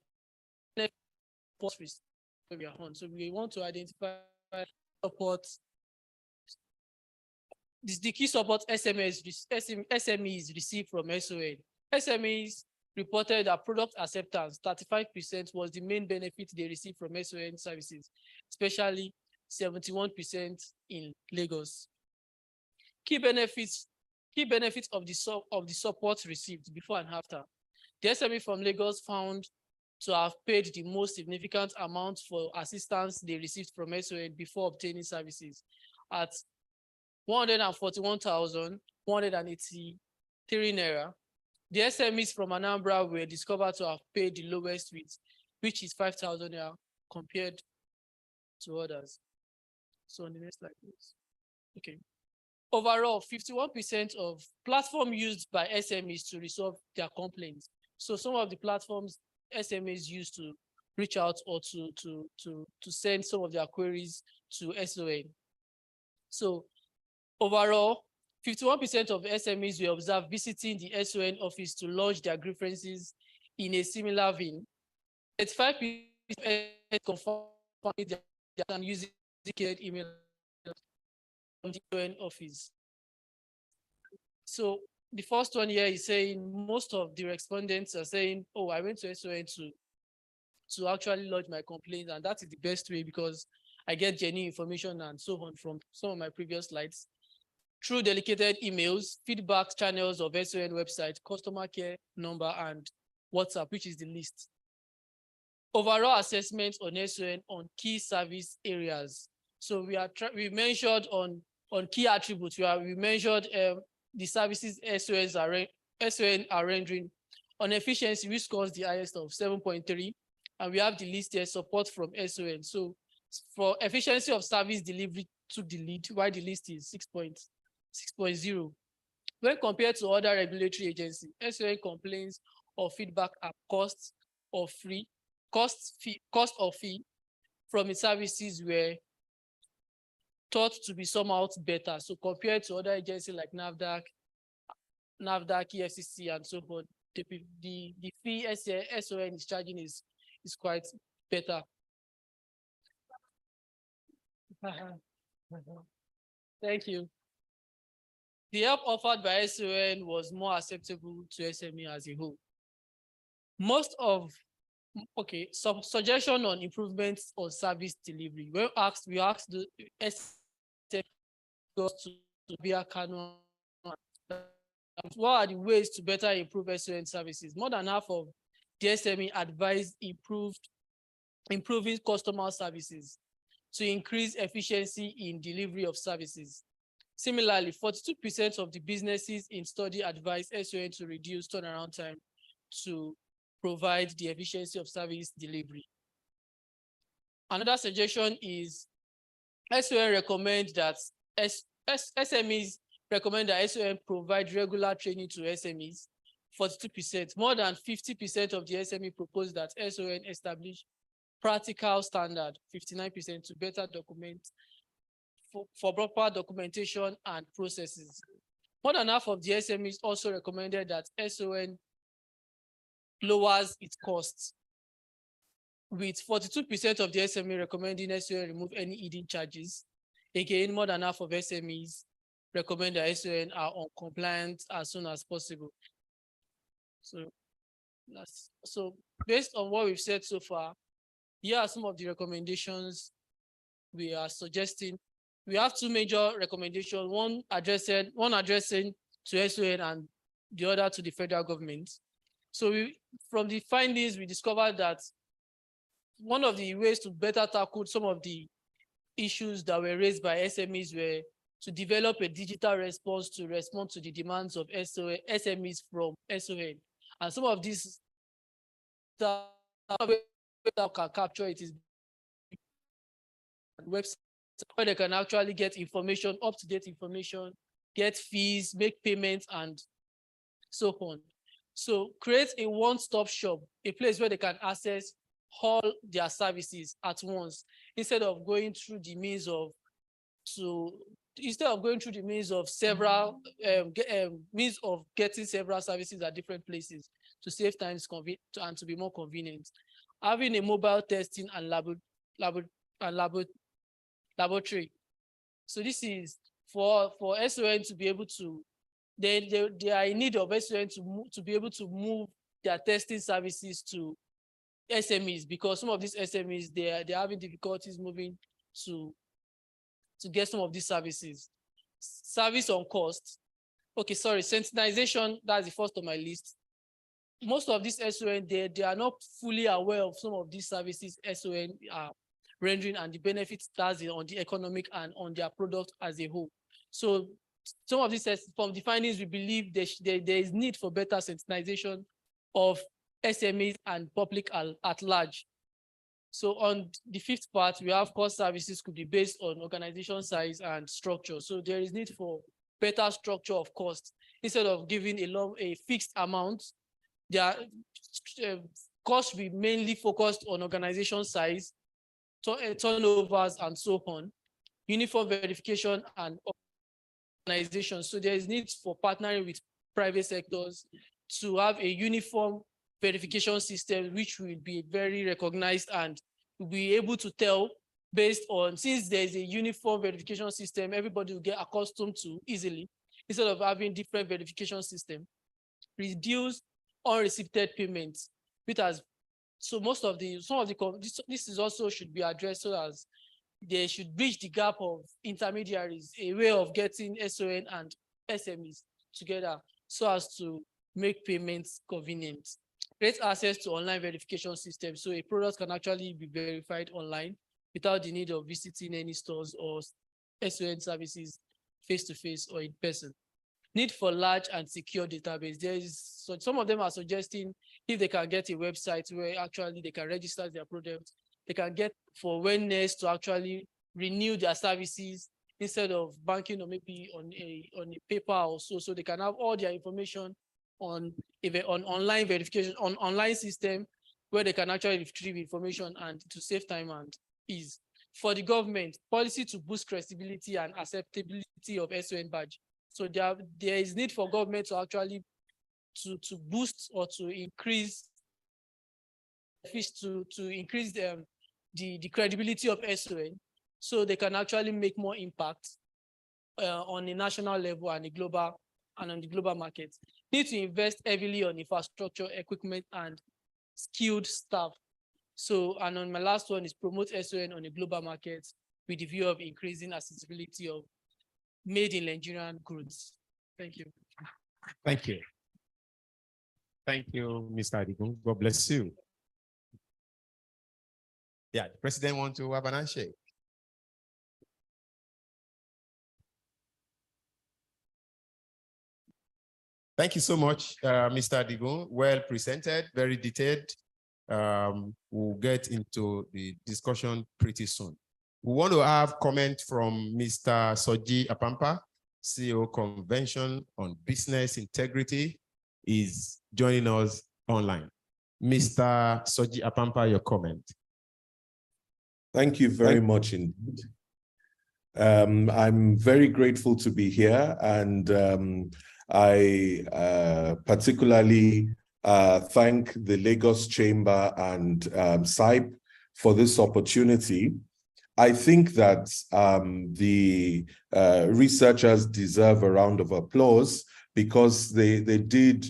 so we want to identify support. This is the key support SMEs received from SON. SMEs reported that product acceptance, 35% was the main benefit they received from SON services, especially 71% in Lagos. Key benefits of the support received before and after. The SME from Lagos found to have paid the most significant amount for assistance they received from SON before obtaining services at 141,183 naira. The SMEs from Anambra were discovered to have paid the lowest rate, which is 5,000 naira compared to others. So on the next slide, please. Okay. Overall, 51% of platform used by SMEs to resolve their complaints. So some of the platforms SMEs use to reach out or to send some of their queries to SON. So overall, 51% of SMEs were observed visiting the SON office to lodge their grievances in a similar vein. 35% confirmed they can use email from the SON office. So the first one here is saying most of the respondents are saying, oh, I went to SON to actually lodge my complaint, and that is the best way because I get genuine information and so on from some of my previous slides. Through delegated emails, feedback channels of SON website, customer care number, and WhatsApp, which is the list. Overall assessment on SON on key service areas. So we measured on key attributes. We measured the services SON are rendering. On efficiency, we scores the highest of 7.3, and we have the list here, support from SON. So for efficiency of service delivery took the lead, while the list is 6.0. When compared to other regulatory agencies, SON complaints or feedback are cost or fee from its services were thought to be somehow better. So compared to other agencies like NAFDAC, EFCC, and so on, the fee SON is charging is quite better. Thank you. The help offered by SON was more acceptable to SME as a whole. Some suggestion on improvements on service delivery. We asked the SME to be a canon. What are the ways to better improve SON services? More than half of the SME advised improving customer services to increase efficiency in delivery of services. Similarly, 42% of the businesses in study advised SON to reduce turnaround time to provide the efficiency of service delivery. Another suggestion is SON recommend that SMEs recommend that SON provide regular training to SMEs. 42%, more than 50% of the SME proposed that SON establish practical standard, 59%, to better document for proper documentation and processes. More than half of the SMEs also recommended that SON lowers its costs, with 42% of the SME recommending SON remove any hidden charges. Again, more than half of SMEs recommend that SON are on compliant as soon as possible. So based on what we've said so far, here are some of the recommendations we are suggesting. We have two major recommendations, one addressing to SON and the other to the federal government. So from the findings, we discovered that one of the ways to better tackle some of the issues that were raised by SMEs were to develop a digital response to respond to the demands of SMEs from SON. And some of these that can capture it is websites where they can actually get information, up-to-date information, get fees, make payments, and so on. So create a one-stop shop, a place where they can access all their services at once, instead of going through the means of several means of getting several services at different places to save time and to be more convenient. Having a mobile testing and laboratory. So this is for SON to be able to, they are in need of SON to be able to move their testing services to SMEs, because some of these SMEs, they're having difficulties moving to get some of these services. Service on cost. Okay, sorry, sensitization, that's the first on my list. Most of these SON, they are not fully aware of some of these services SON are rendering and the benefits that's on the economic and on their product as a whole. So some of these, from the findings, we believe there is need for better sensitization of SMEs and public at large. So on the fifth part, we have cost services could be based on organization size and structure. So there is need for better structure of cost. Instead of giving a fixed amount, their costs will be mainly focused on organization size, turnovers, and so on, uniform verification and organization. So there is need for partnering with private sectors to have a uniform verification system, which will be very recognized and will be able to tell based on, since there is a uniform verification system, everybody will get accustomed to easily, instead of having different verification system. Reduce unreceived payments, which has, so this is also should be addressed so as they should bridge the gap of intermediaries, a way of getting SON and SMEs together so as to make payments convenient. Great access to online verification systems, so a product can actually be verified online without the need of visiting any stores or SON services face-to-face or in person. Need for large and secure database. So some of them are suggesting if they can get a website where actually they can register their product, they can get for awareness to actually renew their services instead of banking or maybe on a paper or so they can have all their information on online verification, on online system where they can actually retrieve information and to save time and ease. For the government, policy to boost credibility and acceptability of SON badge. So there is need for government to actually to boost or to increase the credibility of SON, so they can actually make more impact on a national level and on the global market. Need to invest heavily on infrastructure, equipment, and skilled staff. So, and on my last one is promote SON on a global market with the view of increasing accessibility of made in Nigerian goods. Thank you. Thank you. Thank you, Mr. Adigun. God bless you. Yeah, the president wants to have an handshake. Thank you so much, Mr. Adigun. Well presented, very detailed. We'll get into the discussion pretty soon. We want to have comment from Mr. Soji Apampa, CEO Convention on Business Integrity, is joining us online. Mr. Soji Apampa, your comment. Thank you very much indeed. I'm very grateful to be here, and I particularly thank the Lagos Chamber and SIPE for this opportunity. I think that the researchers deserve a round of applause because they did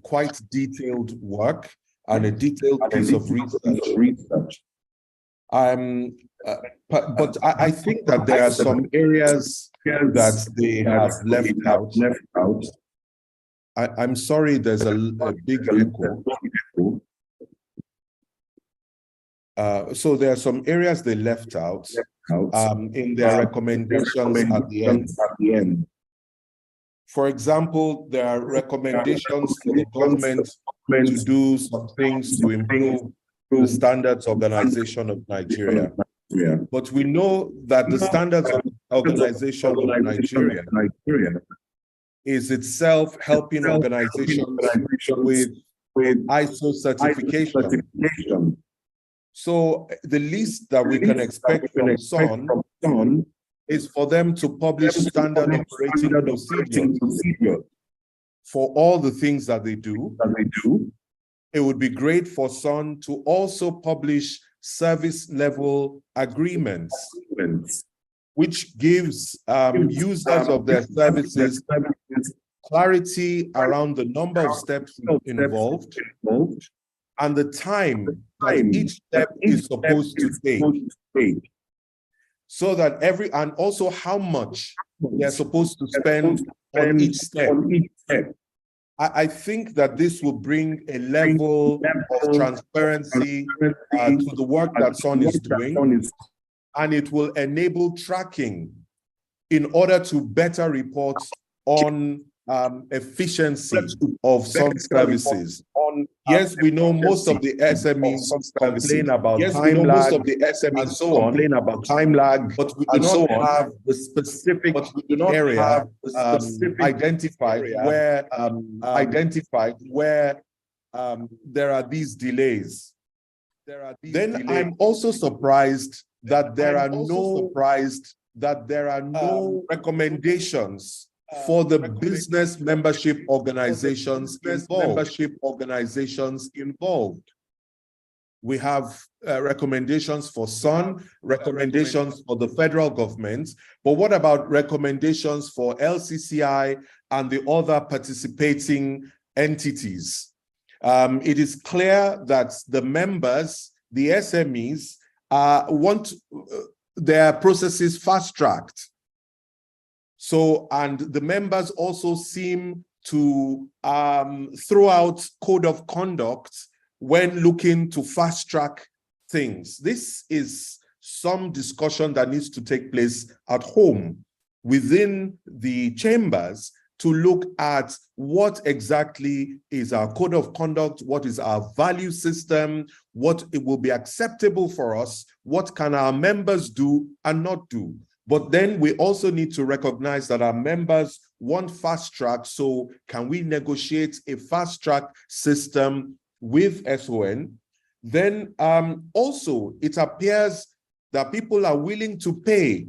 quite detailed work and a detailed piece of research. But I think that there are some areas that they have left out. I'm sorry, there's a big echo. So there are some areas they left out in their recommendations at the end. For example, there are recommendations for the government to do some things to improve the Standards Organization of Nigeria. But we know that the Standards Organization of Nigeria is itself helping organizations with ISO certification. So the least that we can expect from SON is for them to publish standard operating procedures for all the things that they do. It would be great for SON to also publish service level agreements, which gives users of their services clarity around the number of steps involved and the time that each step is supposed to take. So that and also how much they're supposed to spend on each step. I think that this will bring a level of transparency to the work that SON is doing, and it will enable tracking in order to better report on efficiency of some services. Yes, we know most of the SMEs complain about time lag and so on, but we do not have the specific area identified where there are these delays. Then I'm also surprised that there are no recommendations for the business membership organizations involved. We have recommendations for SUN, recommendations for the federal government, but what about recommendations for LCCI and the other participating entities? It is clear that the members, the SMEs, want their processes fast-tracked. So, and the members also seem to throw out code of conduct when looking to fast-track things. This is some discussion that needs to take place at home within the chambers to look at what exactly is our code of conduct, what is our value system, what it will be acceptable for us, what can our members do and not do. But then we also need to recognize that our members want fast track, so can we negotiate a fast track system with SON? Then also it appears that people are willing to pay.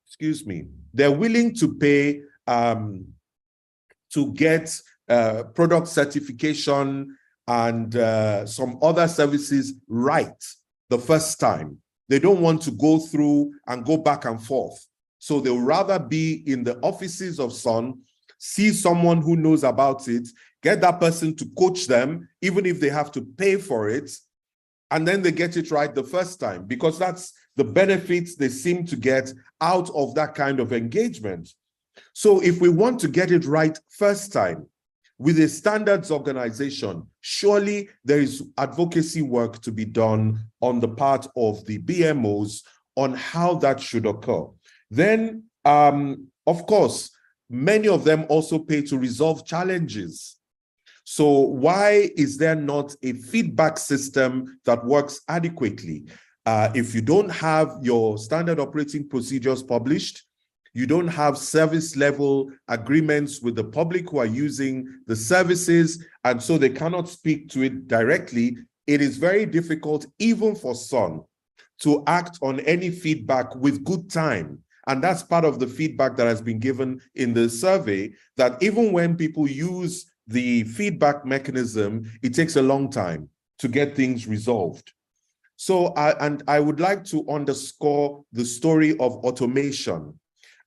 Excuse me, they're willing to pay to get product certification and some other services right the first time. They don't want to go through and go back and forth. So they'll rather be in the offices of SUN, see someone who knows about it, get that person to coach them, even if they have to pay for it, and then they get it right the first time, because that's the benefits they seem to get out of that kind of engagement. So if we want to get it right first time with a standards organization, surely there is advocacy work to be done on the part of the BMOs on how that should occur. Then, of course, many of them also pay to resolve challenges. So why is there not a feedback system that works adequately? If you don't have your standard operating procedures published, you don't have service level agreements with the public who are using the services, and so they cannot speak to it directly, it is very difficult even for SUN to act on any feedback with good time. And that's part of the feedback that has been given in the survey, that even when people use the feedback mechanism, it takes a long time to get things resolved. So, I would like to underscore the story of automation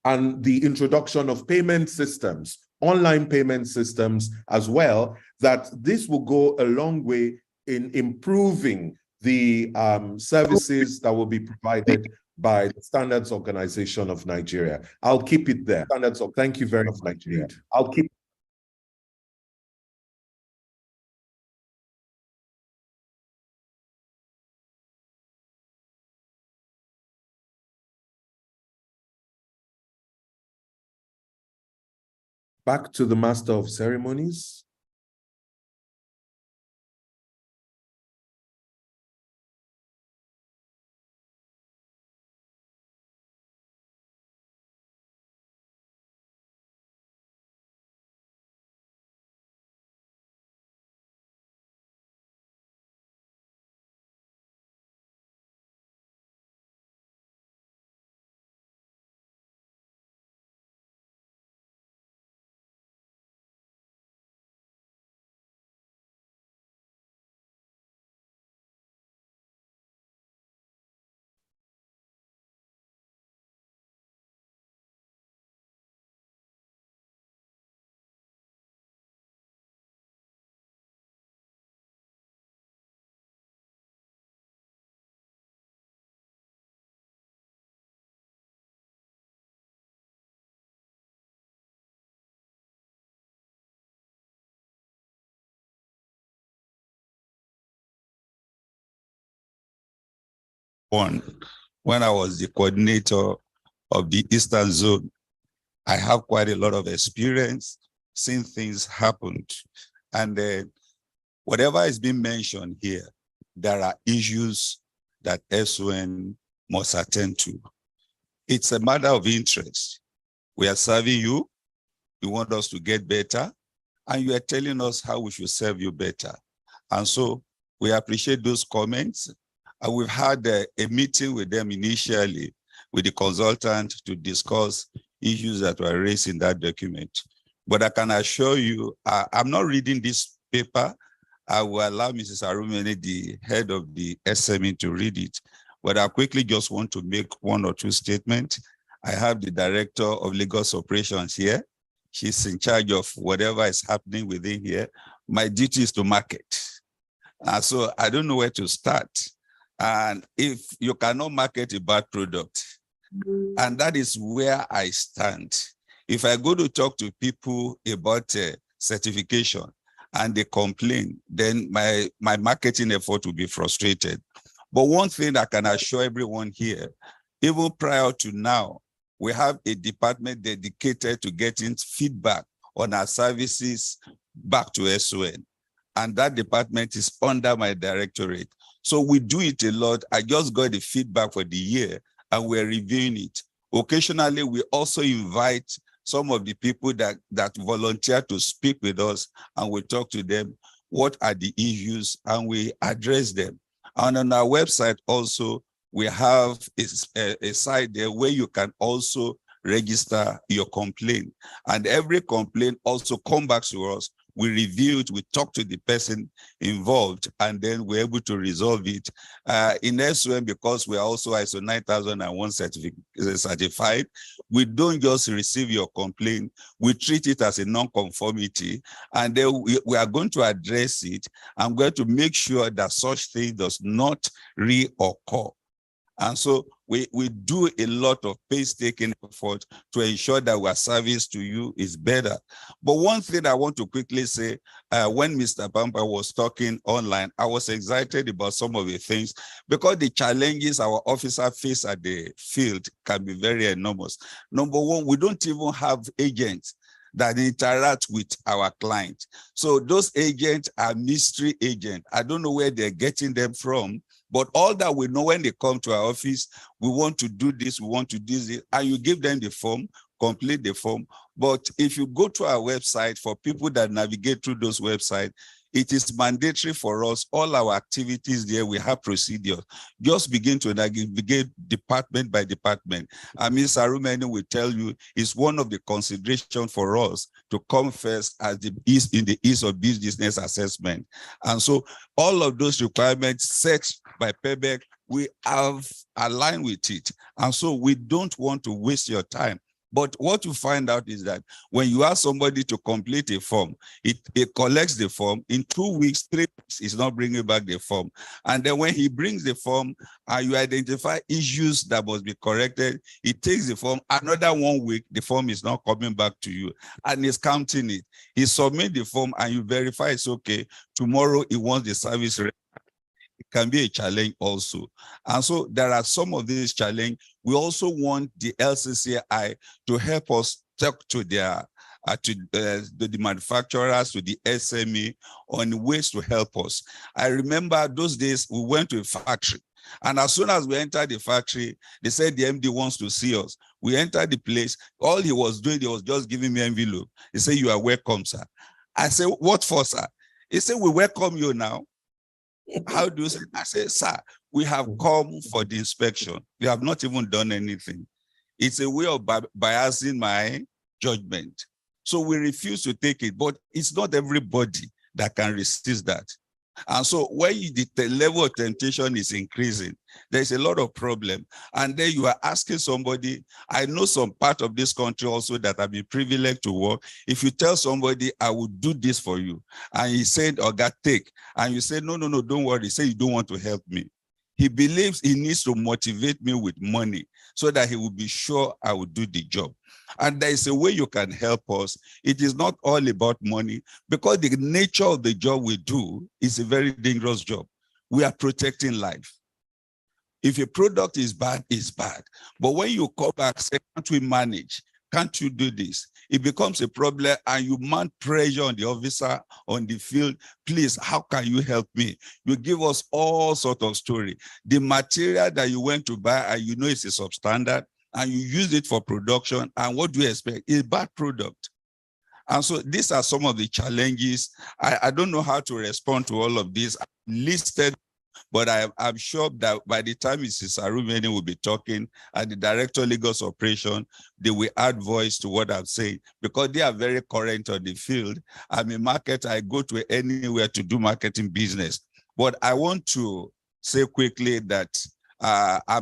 and the introduction of payment systems, online payment systems as well, that this will go a long way in improving the services that will be provided by the Standards Organization of Nigeria. I'll keep it there. Thank you very much, Nigeria. I'll keep. Back to the Master of Ceremonies. when I was the coordinator of the Eastern Zone. I have quite a lot of experience seeing things happen. And whatever is being mentioned here, there are issues that SON must attend to. It's a matter of interest. We are serving you. You want us to get better, and you are telling us how we should serve you better. And so we appreciate those comments. And we've had a meeting with them initially with the consultant to discuss issues that were raised in that document. But I can assure you, I'm not reading this paper. I will allow Mrs. Arumene, the head of the SME, to read it. But I quickly just want to make one or two statements. I have the director of Lagos operations here. She's in charge of whatever is happening within here. My duty is to market. So I don't know where to start. And if you cannot market a bad product, and that is where I stand. If I go to talk to people about certification and they complain, then my marketing effort will be frustrated. But one thing I can assure everyone here, even prior to now, we have a department dedicated to getting feedback on our services back to SON. And that department is under my directorate. So we do it a lot. I just got the feedback for the year and we're reviewing it. Occasionally, we also invite some of the people that volunteer to speak with us, and we talk to them, what are the issues, and we address them. And on our website also, we have a site there where you can also register your complaint. And every complaint also come back to us. We review it, we talk to the person involved, and then we're able to resolve it. In SOM, because we're also ISO 9001 certified, we don't just receive your complaint, we treat it as a non-conformity, and then we are going to address it. I'm going to make sure that such thing does not reoccur. And so we do a lot of painstaking effort to ensure that our service to you is better. But one thing I want to quickly say, when Mr. Pampa was talking online, I was excited about some of the things because the challenges our officers face at the field can be very enormous. Number one, we don't even have agents that interact with our clients. So those agents are mystery agents. I don't know where they're getting them from. But all that we know when they come to our office, we want to do this, we want to do this, and you give them the form, complete the form. But if you go to our website, for people that navigate through those websites, it is mandatory for us, all our activities there, we have procedures. Just begin to navigate department by department. And Ms. Arumene will tell you, it's one of the considerations for us to come first as in the ease of business assessment. And so all of those requirements set by PEBEC, we have aligned with it. And so we don't want to waste your time. But what you find out is that when you ask somebody to complete a form, it collects the form. In 2 weeks, 3 weeks, it's not bringing back the form. And then when he brings the form and you identify issues that must be corrected, he takes the form. Another 1 week, the form is not coming back to you. And he's counting it. He submits the form and you verify it's okay. Tomorrow, he wants the service. It can be a challenge also. And so there are some of these challenges. We also want the LCCI to help us talk to their the manufacturers, to the SME on ways to help us. I remember those days we went to a factory, and as soon as we entered the factory, they said the MD wants to see us. We entered the place. All he was doing, he was just giving me an envelope. He said, "You are welcome, sir." I said, "What for, sir?" He said, "We welcome you now." How do you say? I said, "Sir, we have come for the inspection. We have not even done anything." It's a way of biasing my judgment. So we refuse to take it, but it's not everybody that can resist that. And so when the level of temptation is increasing, there's a lot of problem. And then you are asking somebody, I know some part of this country also that I've been privileged to work. If you tell somebody, I will do this for you, and he said, "Oh, God, take," and you say, no, don't worry. He said, "You don't want to help me." He believes he needs to motivate me with money so that he will be sure I will do the job. And there is a way you can help us. It is not all about money, because the nature of the job we do is a very dangerous job. We are protecting life. If a product is bad, it's bad. But when you come back, say, can't we manage? Can't you do this? It becomes a problem and you mount pressure on the officer on the field. Please, how can you help me? You give us all sorts of story. The material that you went to buy and you know it's a substandard and you use it for production, and what do you expect? It's a bad product. And so these are some of the challenges. I don't know how to respond to all of this. I listed, but I'm sure that by the time Mrs. Arumeni will be talking and the Director of Lagos Operation, they will add voice to what I'm saying because they are very current on the field. I'm a marketer. I go to anywhere to do marketing business. But I want to say quickly that I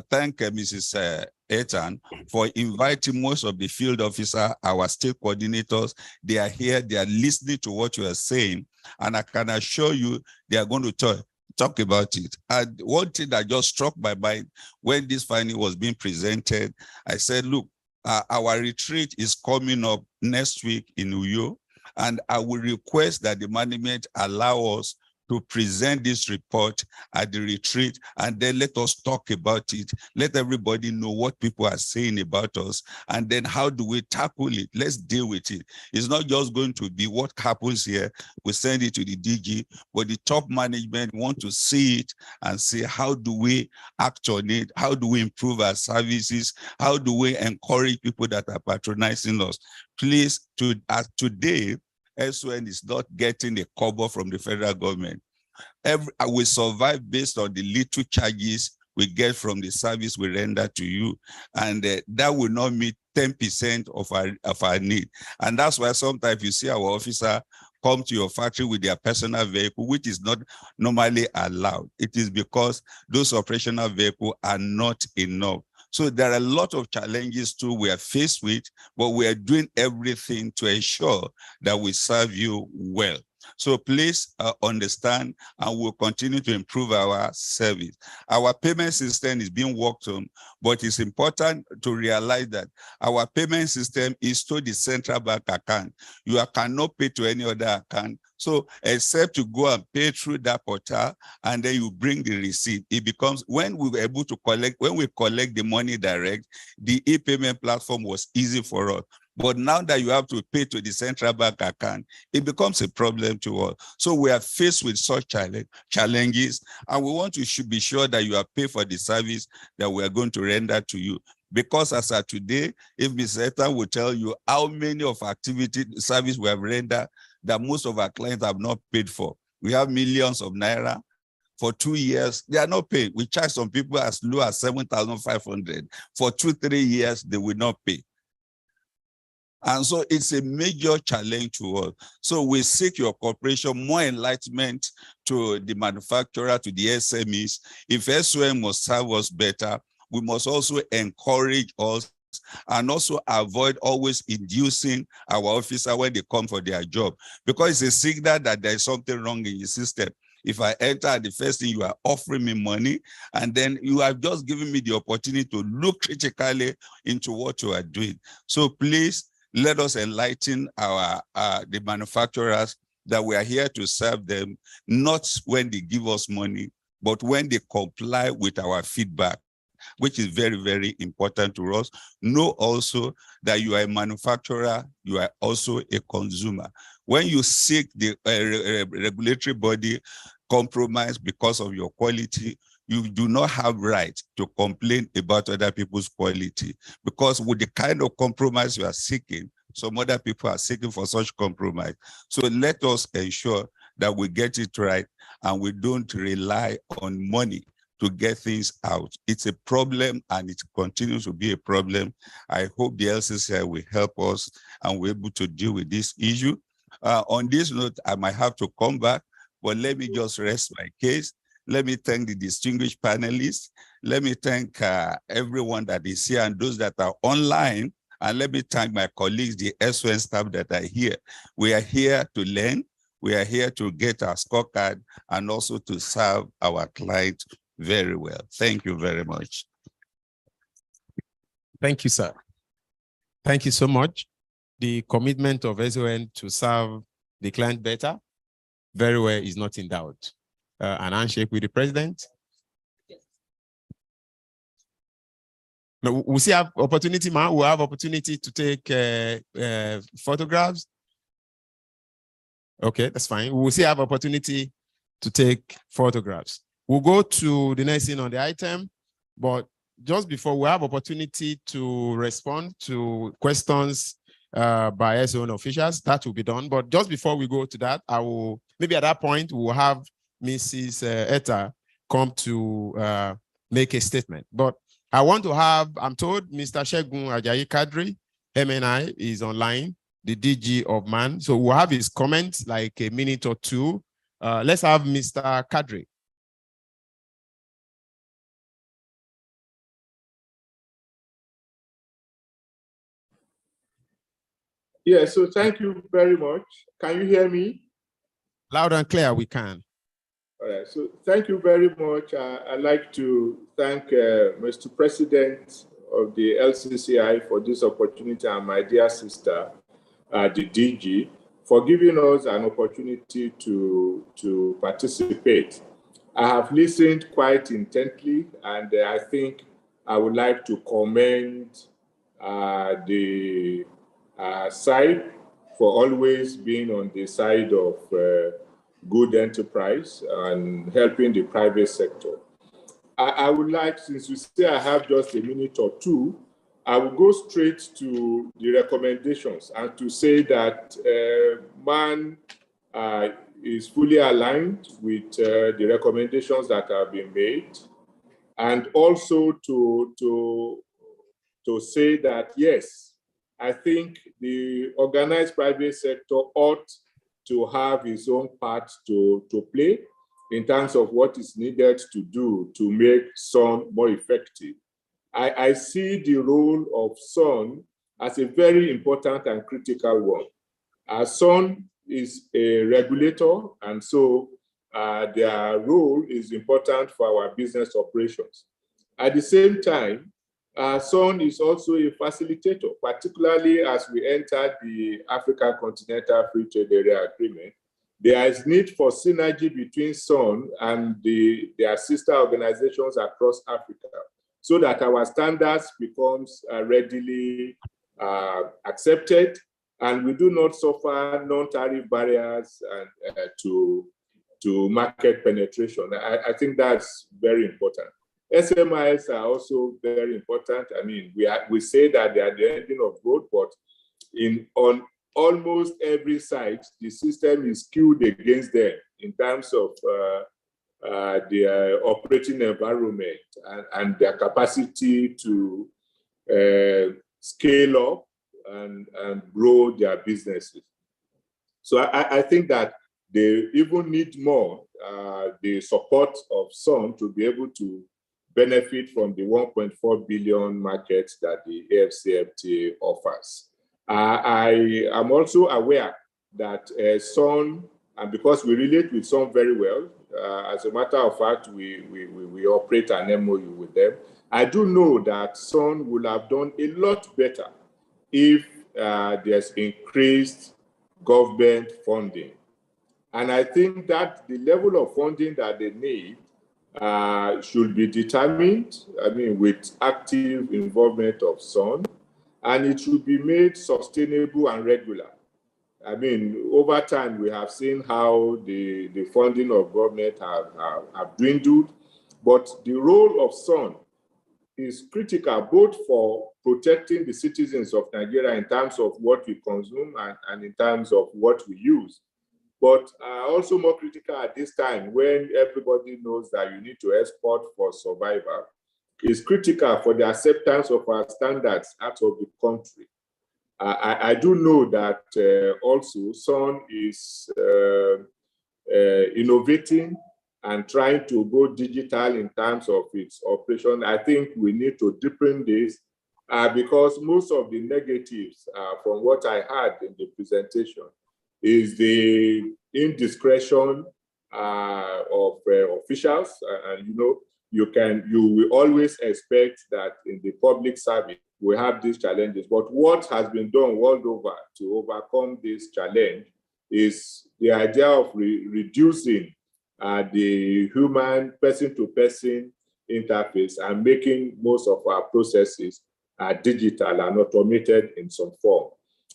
thank Mrs. Ethan for inviting most of the field officers, our state coordinators. They are here, they are listening to what you are saying, and I can assure you they are going to talk about it. And one thing that just struck my mind when this finding was being presented, I said, look, our retreat is coming up next week in Uyo, and I will request that the management allow us to present this report at the retreat, and then let us talk about it. Let everybody know what people are saying about us, and then how do we tackle it? Let's deal with it. It's not just going to be what happens here. We send it to the DG, but the top management want to see it and say, how do we act on it? How do we improve our services? How do we encourage people that are patronizing us? Please, today, SON is not getting a cover from the federal government. We survive based on the little charges we get from the service we render to you, and that will not meet 10% of our need. And that's why sometimes you see our officer come to your factory with their personal vehicle, which is not normally allowed. It is because those operational vehicles are not enough. So there are a lot of challenges too we are faced with, but we are doing everything to ensure that we serve you well. So please understand, and we'll continue to improve our service. Our payment system is being worked on, but it's important to realize that our payment system is to the central bank account. You cannot pay to any other account. So except to go and pay through that portal, and then you bring the receipt, it becomes, when we were able to collect, when we collect the money direct, the e-payment platform was easy for us. But now that you have to pay to the central bank account, it becomes a problem to us. So we are faced with such challenges, and we want to be sure that you are paid for the service that we are going to render to you. Because as of today, if Ms. Ethan will tell you how many of activity service we have rendered that most of our clients have not paid for. We have millions of naira. For 2 years, they are not paid. We charge some people as low as 7,500. For 2-3 years, they will not pay. And so it's a major challenge to us. So we seek your cooperation, more enlightenment to the manufacturer, to the SMEs. If SOM must serve us better, we must also encourage us and also avoid always inducing our officer when they come for their job, because it's a signal that there is something wrong in the system. If I enter, the first thing you are offering me money, and then you have just given me the opportunity to look critically into what you are doing. So please, let us enlighten the manufacturers that we are here to serve them, not when they give us money, but when they comply with our feedback, which is very, very important to us. Know also that you are a manufacturer, you are also a consumer. When you seek the regulatory body compromise because of your quality, you do not have right to complain about other people's quality, because with the kind of compromise you are seeking, some other people are seeking for such compromise. So let us ensure that we get it right and we don't rely on money to get things out. It's a problem, and it continues to be a problem. I hope the LCCI will help us and we're able to deal with this issue. On this note, I might have to come back, but let me just rest my case. Let me thank the distinguished panelists. Let me thank everyone that is here and those that are online. And let me thank my colleagues, the SON staff that are here. We are here to learn. We are here to get our scorecard and also to serve our clients very well. Thank you very much. Thank you, sir. Thank you so much. The commitment of SON to serve the client better, very well, is not in doubt. An handshake with the president. No, we see have opportunity, man. We have opportunity to take photographs. Okay, that's fine. We'll see have opportunity to take photographs. We'll go to the next thing on the item, but just before we have opportunity to respond to questions by SON officials, that will be done. But just before we go to that, I will, maybe at that point, we'll have Mrs. Etta come to make a statement. But I want to have, I'm told Mr. Shegun Ajayi Kadri, MNI, is online, the DG of MAN. So we'll have his comments like a minute or two. Let's have Mr. Kadri. Yeah, so thank you very much. Can you hear me? Loud and clear, we can. All right, so thank you very much. I'd like to thank Mr. President of the LCCI for this opportunity and my dear sister, the DG, for giving us an opportunity to participate. I have listened quite intently, and I think I would like to commend the side for always being on the side of good enterprise and helping the private sector. I would like, since you say I have just a minute or two, I will go straight to the recommendations and to say that MAN is fully aligned with the recommendations that have been made, and also to say that, yes, I think the organized private sector ought to have its own part to play in terms of what is needed to do to make SON more effective. I see the role of SON as a very important and critical one. SON is a regulator, and so their role is important for our business operations. At the same time, SON is also a facilitator, particularly as we enter the African Continental Free Trade Area Agreement. There is need for synergy between SON and their sister organizations across Africa, so that our standards becomes readily accepted, and we do not suffer non-tariff barriers to market penetration. I think that's very important. SMIs are also very important. I mean, we say that they are the engine of growth, but on almost every site, the system is skewed against them in terms of their operating environment and their capacity to scale up and grow their businesses. So I think that they even need more the support of some to be able to benefit from the 1.4 billion market that the AFCFTA offers. I am also aware that SON, and because we relate with SON very well, as a matter of fact, we operate an MOU with them. I do know that SON will have done a lot better if there's increased government funding. And I think that the level of funding that they need should be determined, I mean, with active involvement of SON, and it should be made sustainable and regular. I mean, over time, we have seen how the funding of government have dwindled, but the role of SON is critical both for protecting the citizens of Nigeria in terms of what we consume and in terms of what we use. But also more critical at this time when everybody knows that you need to export for survival, is critical for the acceptance of our standards out of the country. I do know that also SON is innovating and trying to go digital in terms of its operation. I think we need to deepen this because most of the negatives from what I heard in the presentation is the indiscretion of officials. And you will always expect that in the public service, we have these challenges. But what has been done world over to overcome this challenge is the idea of reducing the human person-to-person interface and making most of our processes digital and automated in some form.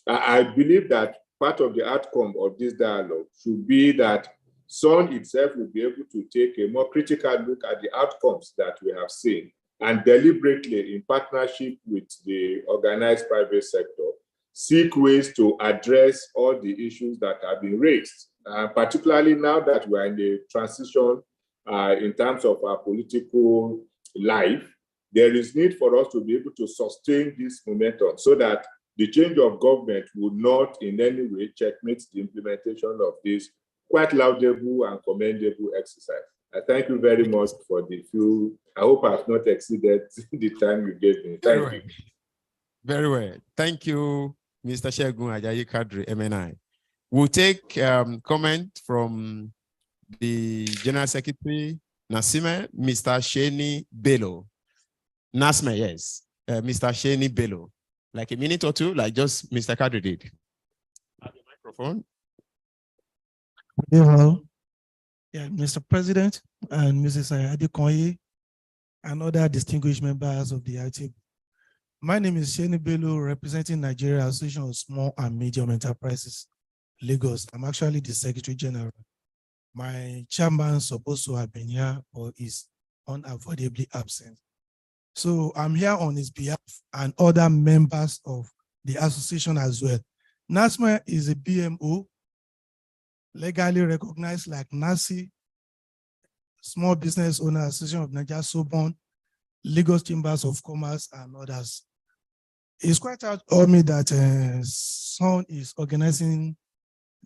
I believe that part of the outcome of this dialogue should be that SON itself will be able to take a more critical look at the outcomes that we have seen and deliberately, in partnership with the organized private sector, seek ways to address all the issues that have been raised, particularly now that we're in the transition in terms of our political life. There is need for us to be able to sustain this momentum so that the change of government would not in any way checkmate the implementation of this quite laudable and commendable exercise. I thank you very much for the few. I hope I've not exceeded the time you gave me. Thank you. Very well. Thank you, Mr. Shegun Ajayi Kadri, MNI. We'll take comment from the General Secretary, Nasime, Mr. Sheni Bello. Nasme, yes. Mr. Sheni Bello. Like a minute or two, like just Mr. Kadri did. Have the microphone. Yeah, Mr. President and Mrs. Adekoye and other distinguished members of the IT. My name is Sheni Bello, representing Nigeria Association of Small and Medium Enterprises, Lagos. I'm actually the Secretary General. My chairman is supposed to have been here, but is unavoidably absent. So I'm here on his behalf and other members of the association as well. NASMA is a BMO, legally recognized like NASI, Small Business Owner Association of Nigeria, Sobon, Lagos Chambers of Commerce, and others. It's quite out of me that SON is organizing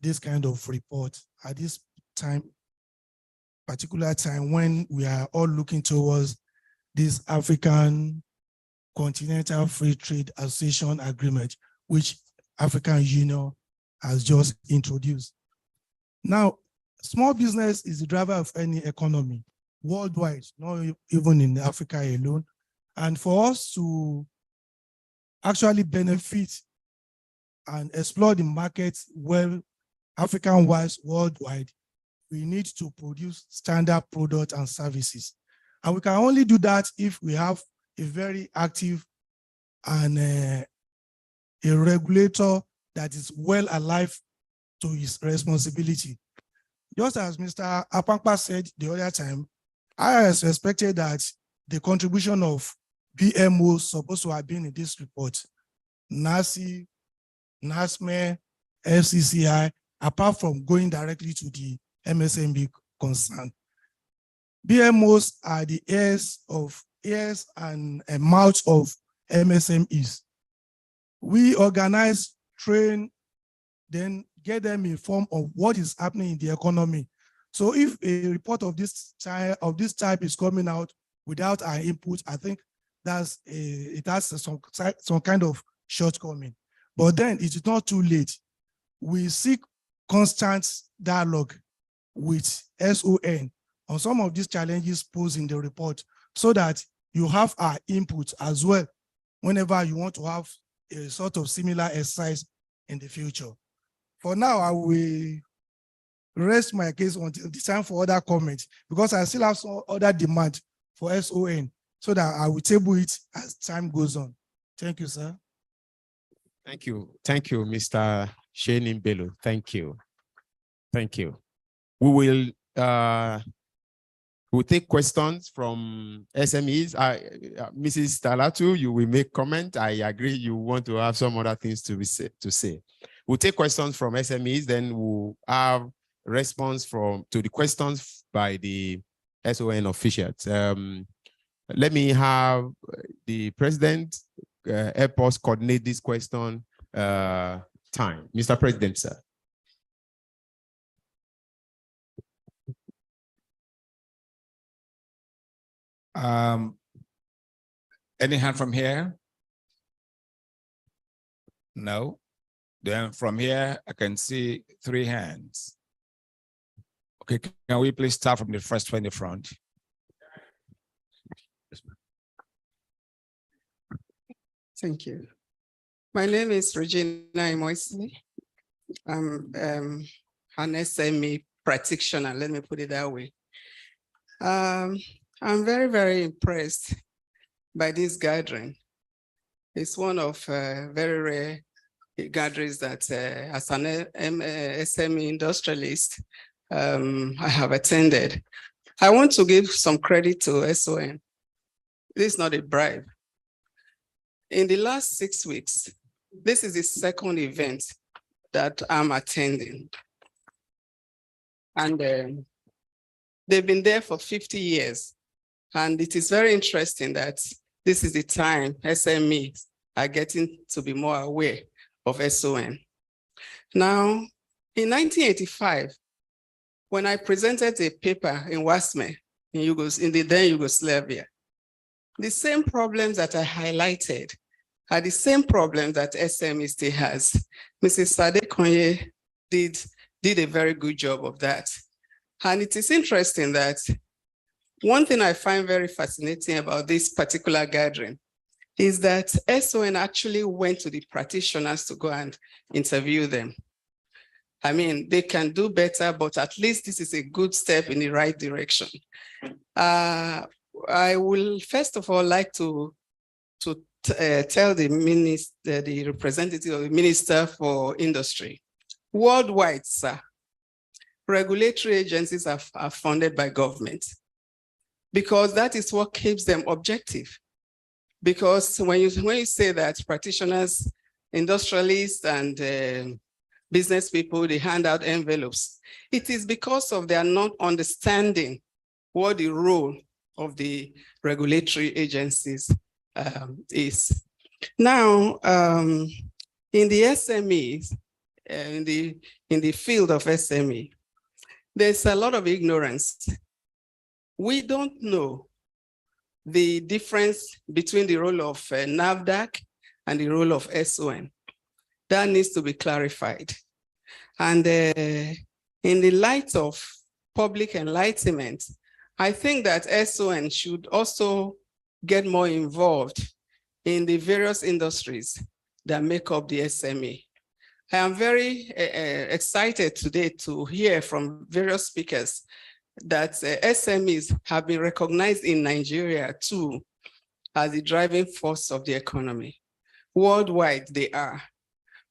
this kind of report at this time, particular time when we are all looking towards this African Continental Free Trade Association Agreement, which African Union has just introduced. Now, small business is the driver of any economy worldwide, not even in Africa alone. And for us to actually benefit and explore the market well, African-wise, worldwide, we need to produce standard products and services. And we can only do that if we have a very active and a regulator that is well alive to his responsibility. Just as Mr. Apankpa said the other time, I expected that the contribution of BMO supposed to have been in this report. NASI, NASME, FCCI, apart from going directly to the MSMB concern. BMOs are the ears and mouths of MSMEs. We organize, train, then get them informed of what is happening in the economy. So if a report of this type is coming out without our input, I think it has some kind of shortcoming. But then it is not too late. We seek constant dialogue with SON on some of these challenges posed in the report so that you have our input as well whenever you want to have a sort of similar exercise in the future. For now, I will rest my case until the time for other comments because I still have some other demand for SON so that I will table it as time goes on. Thank you, sir. Thank you. Thank you, Mr. Sheni Bello. Thank you. Thank you. We will we'll take questions from SMEs. Mrs. Talatu, you will make comment. I agree you want to have some other things to say. We'll take questions from SMEs, then we'll have response to the questions by the SON officials. Let me have the president help us coordinate this question time. Mr. President, sir. Any hand from here? No. Then from here, I can see 3 hands. Okay, can we please start from the first one in the front? Thank you. My name is Regina Imoisi. I'm an SME practitioner, let me put it that way. I'm very, very impressed by this gathering. It's one of very rare gatherings that as an SME industrialist, I have attended. I want to give some credit to SON. This is not a bribe. In the last 6 weeks, this is the second event that I'm attending. And they've been there for 50 years. And it is very interesting that this is the time SMEs are getting to be more aware of SON. Now, in 1985, when I presented a paper in Wasme, in the then Yugoslavia, the same problems that I highlighted are the same problems that SME still has. Mrs. Sade Konye did a very good job of that. And it is interesting that one thing I find very fascinating about this particular gathering is that SON actually went to the practitioners to go and interview them. I mean, they can do better, but at least this is a good step in the right direction. I will first of all like to tell the minister, the representative of the Minister for Industry, worldwide, sir, regulatory agencies are funded by government because that is what keeps them objective. Because when you say that practitioners, industrialists, and business people, they hand out envelopes, it is because of their not understanding what the role of the regulatory agencies is. Now, in the SMEs, in the field of SME, there's a lot of ignorance. We don't know the difference between the role of NAFDAC and the role of SON. That needs to be clarified. And in the light of public enlightenment, I think that SON should also get more involved in the various industries that make up the SME. I am very excited today to hear from various speakers that SMEs have been recognized in Nigeria too as the driving force of the economy. Worldwide, they are.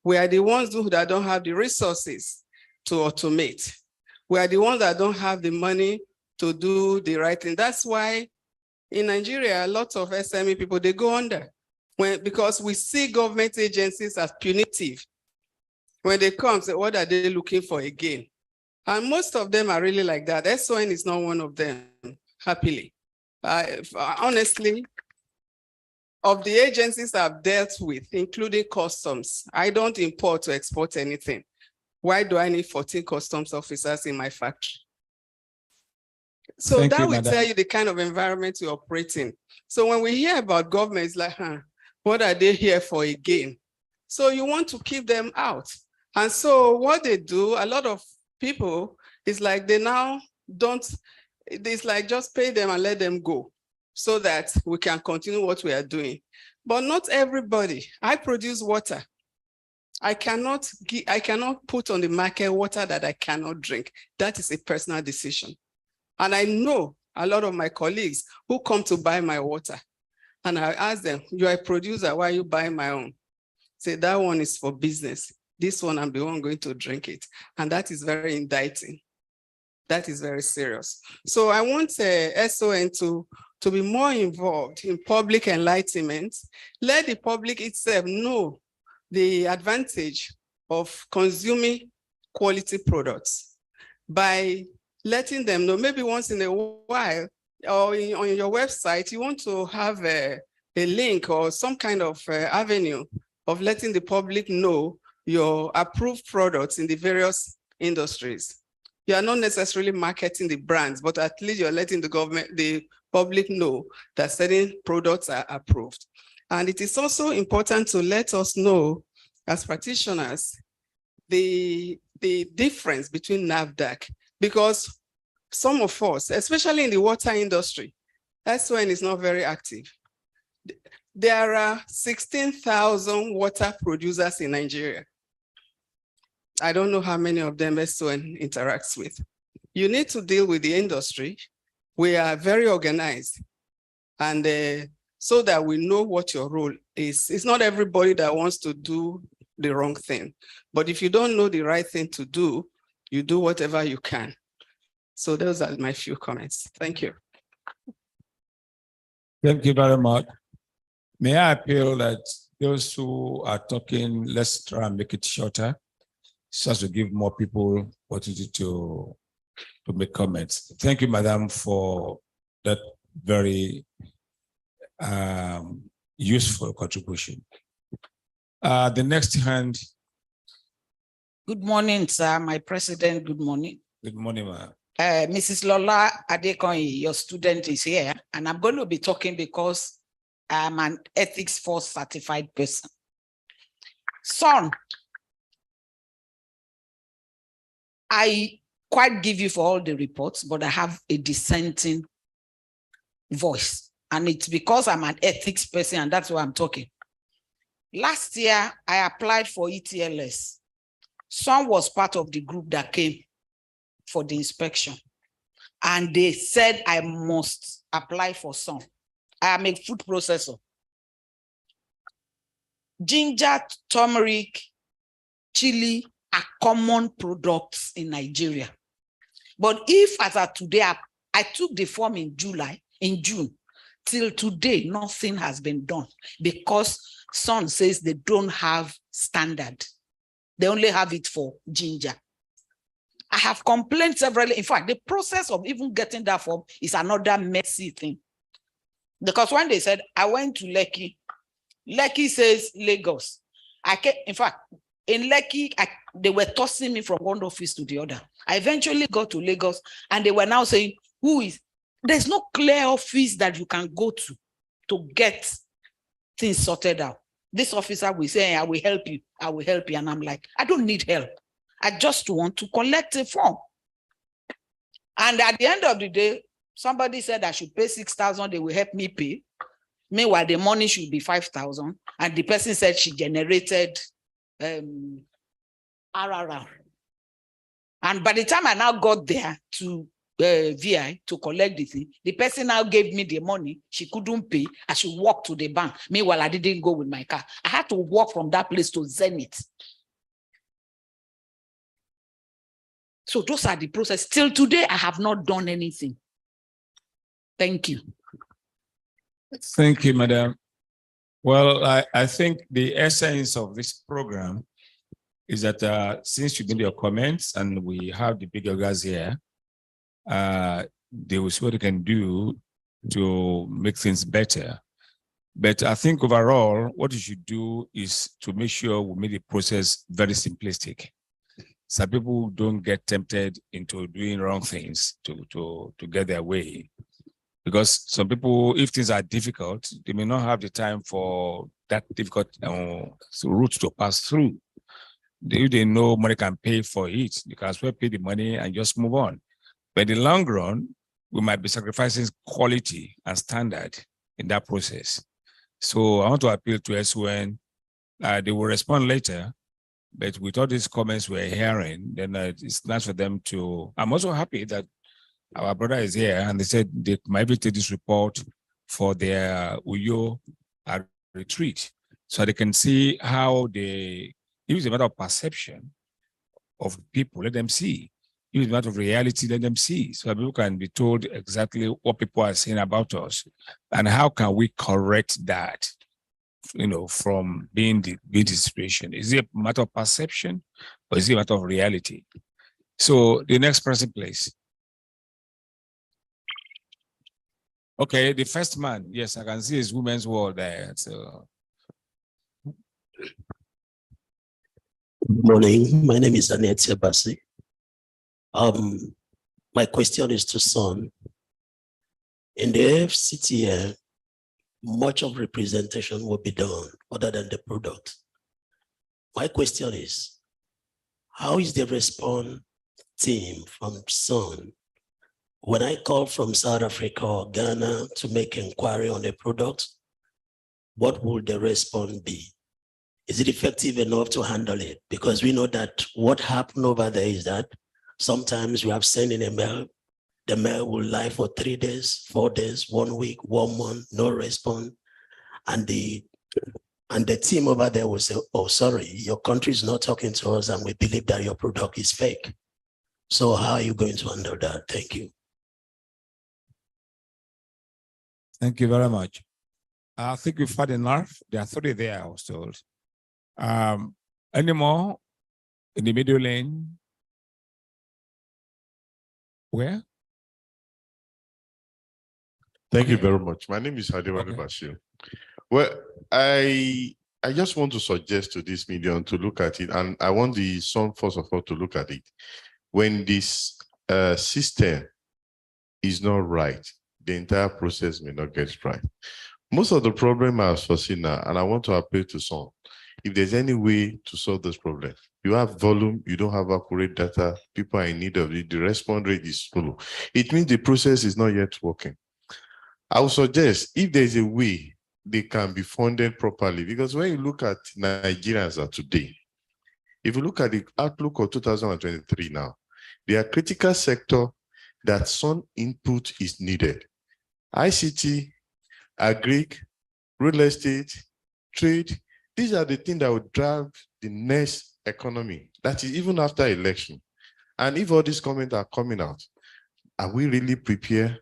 We are the ones that don't have the resources to automate. We are the ones that don't have the money to do the right thing. That's why in Nigeria, a lot of SME people, they go under because we see government agencies as punitive. When they come, say, what are they looking for again? And most of them are really like that. SON is not one of them, happily. Honestly, of the agencies I've dealt with, including customs, I don't import to export anything. Why do I need 14 customs officers in my factory? So Thank that you, will Madam. tell you the kind of environment you operate in. So when we hear about government, it's like, what are they here for again? So you want to keep them out. And so what they do, a lot of people, is like they now don't, it's like just pay them and let them go so that we can continue what we are doing. But not everybody. I produce water. I cannot put on the market water that I cannot drink. That is a personal decision. And I know a lot of my colleagues who come to buy my water. And I ask them, you're a producer, why are you buying my own? Say, that one is for business. This one, I'm the one going to drink it. And that is very indicting. That is very serious. So I want SON to be more involved in public enlightenment. Let the public itself know the advantage of consuming quality products by letting them know, maybe once in a while, or on your website, you want to have a link or some kind of avenue of letting the public know your approved products in the various industries. You are not necessarily marketing the brands, but at least you're letting the public know that certain products are approved. And it is also important to let us know, as practitioners, the difference between NAFDAC, because some of us, especially in the water industry, SON is not very active. There are 16,000 water producers in Nigeria. I don't know how many of them SON interacts with. You need to deal with the industry We are very organized, and so that we know what your role is. It's not everybody that wants to do the wrong thing, but if you don't know the right thing to do, you do whatever you can. So those are my few comments. Thank you. Thank you very much. May I appeal that those who are talking, let's try and make it shorter, so as to give more people opportunity to make comments. Thank you, Madam, for that very useful contribution. The next hand. Good morning, sir. My president, good morning. Good morning, ma'am. Mrs. Lola Adekoyi, your student is here, and I'm going to be talking because I'm an ethics force certified person. Son, I quite give you for all the reports, but I have a dissenting voice, and it's because I'm an ethics person, and that's why I'm talking. Last year, I applied for ETLS. Son was part of the group that came for the inspection, and they said I must apply for some. I am a food processor. Ginger, turmeric, chili are common products in Nigeria. But if as of today, I took the form in June, till today, nothing has been done because Son says they don't have standard. They only have it for ginger. I have complained severally. In fact, the process of even getting that form is another messy thing. Because when they said, I went to Lekki, Lekki says Lagos. In fact, in Lekki, they were tossing me from one office to the other. I eventually got to Lagos, and they were now saying, there's no clear office that you can go to get things sorted out. This officer will say, I will help you. I will help you. And I'm like, I don't need help. I just want to collect a form. And at the end of the day, somebody said I should pay 6,000. They will help me pay. Meanwhile, the money should be 5,000. And the person said she generated RRR. And by the time I now got there to VI to collect the thing, the person now gave me the money. She couldn't pay. I should walk to the bank. Meanwhile, I didn't go with my car. I had to walk from that place to Zenith. So those are the process. Till today, I have not done anything. Thank you. Thank you, Madam. Well, I think the essence of this program is that since you made your comments and we have the bigger guys here, they will see what they can do to make things better. But I think overall, what you should do is to make sure we make the process very simplistic, so people don't get tempted into doing wrong things to get their way. Because some people, if things are difficult, they may not have the time for that difficult route to pass through. If they know money can pay for it, you can as well pay the money and just move on. But in the long run, we might be sacrificing quality and standard in that process. So I want to appeal to SUN. They will respond later, but with all these comments we're hearing, then it's nice for them to. I'm also happy that our brother is here, and they said they might be take this report for their Uyo retreat, so they can see how if it's a matter of perception of people, let them see. If it's a matter of reality, let them see, so that people can be told exactly what people are saying about us, and how can we correct that, from being the situation. Is it a matter of perception, or is it a matter of reality? So the next person, please. Okay, the first man. Yes, I can see his women's wall there. So. Good morning. My name is Annette Sebasi. My question is to Son. In the FCTL, much of representation will be done other than the product. My question is, how is the response team from Son when I call from South Africa or Ghana to make inquiry on the product? What will the response be? Is it effective enough to handle it? Because we know that what happened over there is that sometimes we have sent in a mail, The mail will lie for 3 days, 4 days, 1 week, 1 month, no response. And the team over there will say, oh, sorry, your country is not talking to us and we believe that your product is fake. So how are you going to handle that? Thank you. Thank you very much. I think we've had enough. There are 3 there, I was told. Any more in the middle lane? Where? Thank you very much. My name is Hadewale Bashir. Well, I just want to suggest to this medium to look at it, and I want the son first of all to look at it. When this system is not right, the entire process may not get right. Most of the problem I foresee now, and I want to appeal to some, if there's any way to solve this problem, you have volume, you don't have accurate data, people are in need of it, the response rate is slow. It means the process is not yet working. I would suggest if there's a way they can be funded properly, because when you look at Nigerians of today, if you look at the outlook of 2023 now, there are critical sector that some input is needed. ICT, agric, real estate, trade, these are the things that will drive the next economy. That is even after election. And if all these comments are coming out, are we really prepared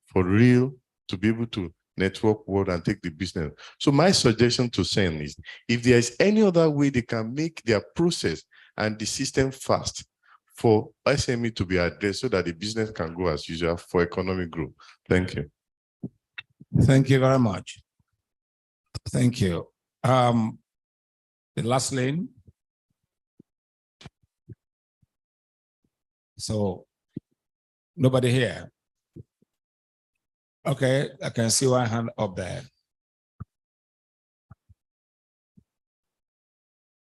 for real to be able to network world and take the business? So my suggestion to SEN is, if there is any other way they can make their process and the system fast for SME to be addressed so that the business can go as usual for economic growth. Thank you. Thank you very much. Thank you. The last lane. So nobody here. Okay, I can see one hand up there.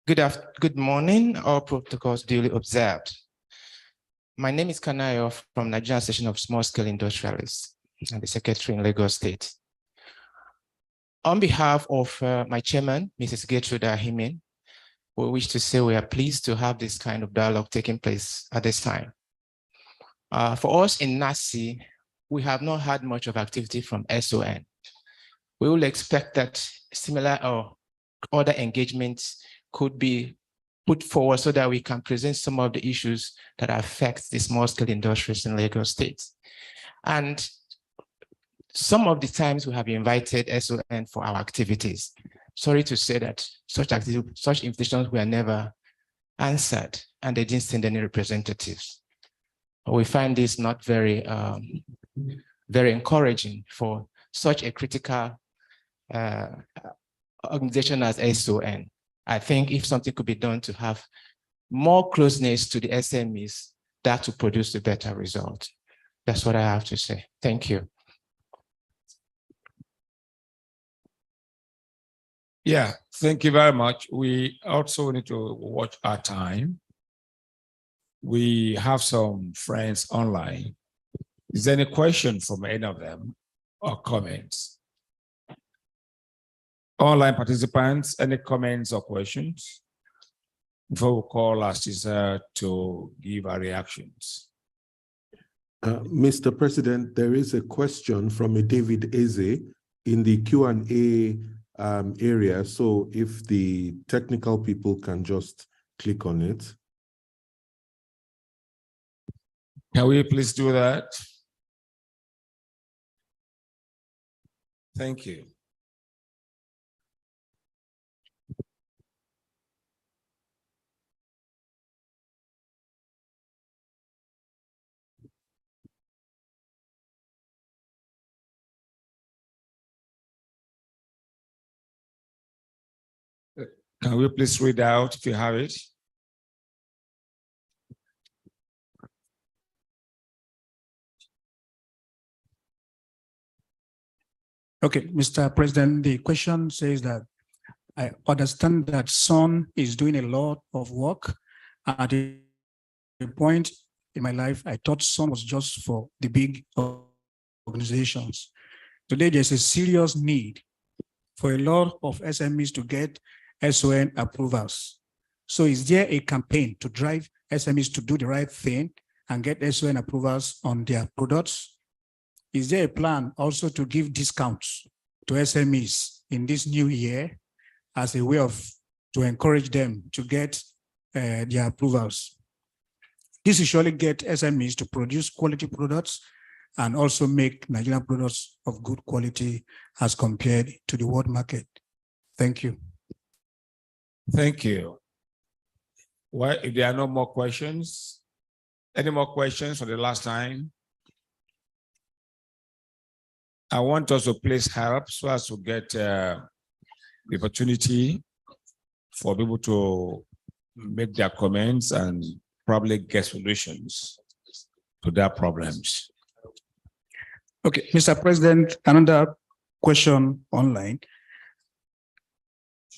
Good morning, all protocols duly observed. My name is Kanayo from Nigerian Association of Small Scale Industrialists and the Secretary in Lagos State. On behalf of my chairman, Mrs. Gertrude Ahimin, we wish to say we are pleased to have this kind of dialogue taking place at this time. For us in NASI, we have not had much of activity from SON. We will expect that similar or other engagements could be put forward so that we can present some of the issues that affect the small scale industries in Lagos State. And some of the times we have invited SON for our activities. Sorry to say that such invitations were never answered and they didn't send any representatives. We find this not very, very encouraging for such a critical organization as SON. I think if something could be done to have more closeness to the SMEs, that will produce a better result. That's what I have to say. Thank you. Yeah, thank you very much. We also need to watch our time. We have some friends online. Is there any question from any of them or comments? Online participants, any comments or questions? Before we call our sister to give our reactions. Mr. President, there is a question from a David Eze in the Q&A area. So if the technical people can just click on it. Can we please do that? Thank you. Can we please read out if you have it? Okay, Mr. President, the question says that I understand that SON is doing a lot of work. At a point in my life, I thought SON was just for the big organizations. Today, there's a serious need for a lot of SMEs to get SON approvals. So is there a campaign to drive SMEs to do the right thing and get SON approvals on their products? Is there a plan also to give discounts to SMEs in this new year as a way to encourage them to get their approvals? This will surely get SMEs to produce quality products and also make Nigerian products of good quality as compared to the world market. Thank you. Thank you. Well, if there are no more questions, any more questions for the last time? I want us to please help so as to get the opportunity for people to make their comments and probably get solutions to their problems. Okay, Mr. President, another question online.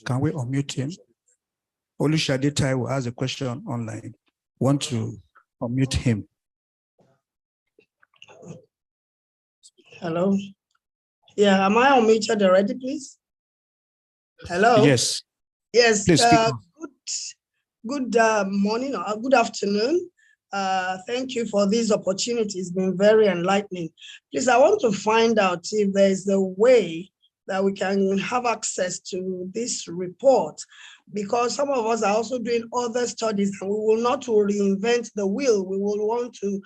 Can we unmute him? Olushade Taiwo has a question online. Want to unmute him? Hello. Yeah, am I unmuted already, please? Hello. Yes. Yes. Please speak. Good morning or good afternoon. Thank you for this opportunity. It's been very enlightening. Please, I want to find out if there is a way that we can have access to this report, because some of us are also doing other studies and we will not reinvent the wheel. We will want to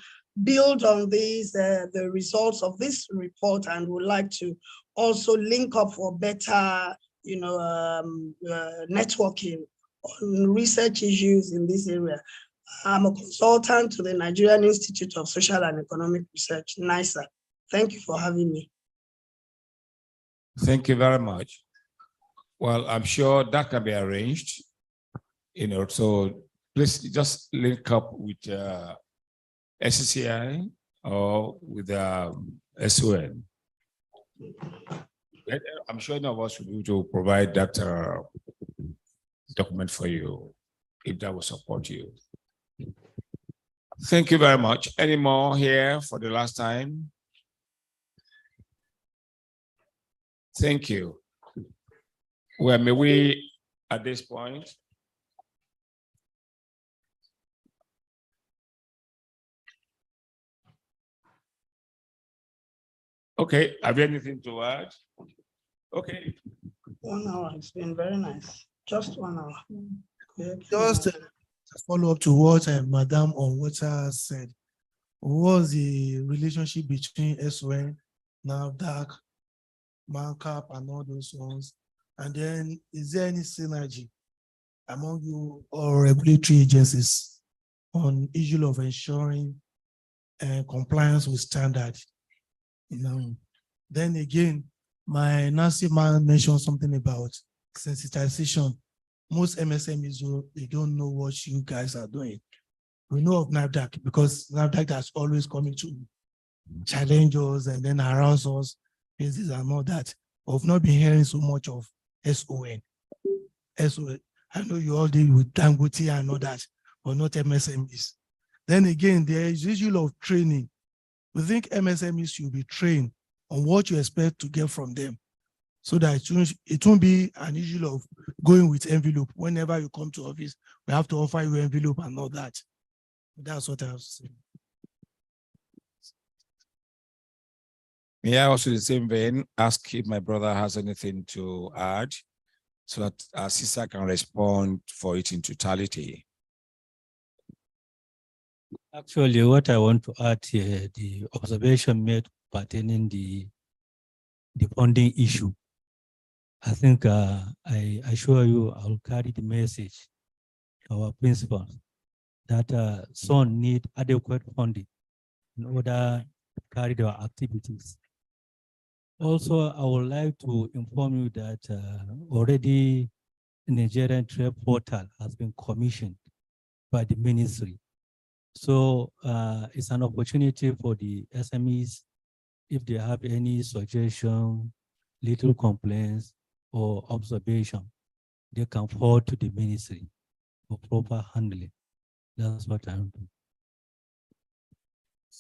build on these, the results of this report, and would like to also link up for better, networking on research issues in this area. I'm a consultant to the Nigerian Institute of Social and Economic Research, NISA. Thank you for having me. Thank you very much. Well, I'm sure that can be arranged, so please just link up with SCCI or with SON. I'm sure none of us will be able to provide that document for you if that will support you. Thank you very much. Any more here for the last time? Thank you. Well, may we, at this point, okay, have you anything to add? Okay. 1 hour, it's been very nice. Just 1 hour. Just to follow up to what Madam Onwucha said. What was the relationship between SON, NAFDAC, MANCAP, and all those ones? And then, is there any synergy among you or regulatory agencies on issue of ensuring compliance with standard? Then again, my Nancy man mentioned something about sensitization. Most MSMEs, they don't know what you guys are doing. We know of NAFDAC because NAFDAC has always coming to challenge us and then harass us, this and all that. I've not been hearing so much of SON. I know you all deal with Dangote and all that, but not MSMEs. Then again, there is issue of training. We think MSMEs should be trained on what you expect to get from them, so that it won't be an issue of going with envelope. Whenever you come to office, we have to offer you envelope and all that. That's what I have to say. May I also, in the same vein, ask if my brother has anything to add so that our sister can respond for it in totality? Actually, what I want to add here, the observation made pertaining the funding issue. I think I assure you I'll carry the message to our principals that SON need adequate funding in order to carry their activities. Also, I would like to inform you that already the Nigerian Trade Portal has been commissioned by the ministry. So it's an opportunity for the SMEs, if they have any suggestion, little complaints or observation, they can forward to the ministry for proper handling. That's what I'm doing.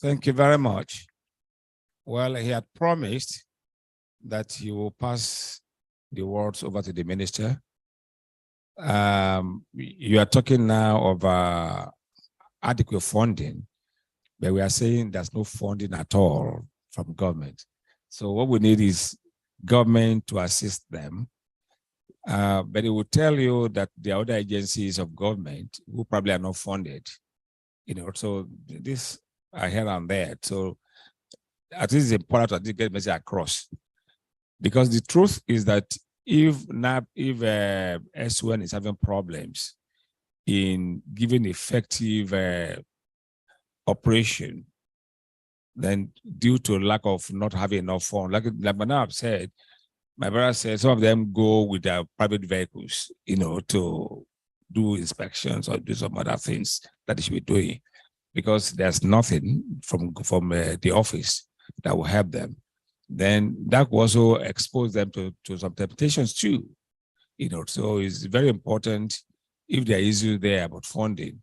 Thank you very much. Well, he had promised that he will pass the words over to the minister. You are talking now of adequate funding. but we are saying there's no funding at all from government. So what we need is government to assist them. But it will tell you that the other agencies of government who probably are not funded, so this are here and there. So at least it's important to get message across, because the truth is that if SUN is having problems in giving effective operation, then due to lack of not having enough funds, like Manab said, my brother said some of them go with their private vehicles, to do inspections or do some other things that they should be doing, because there's nothing from the office that will help them. Then that will also expose them to some temptations too. So it's very important, if there is issue there about funding,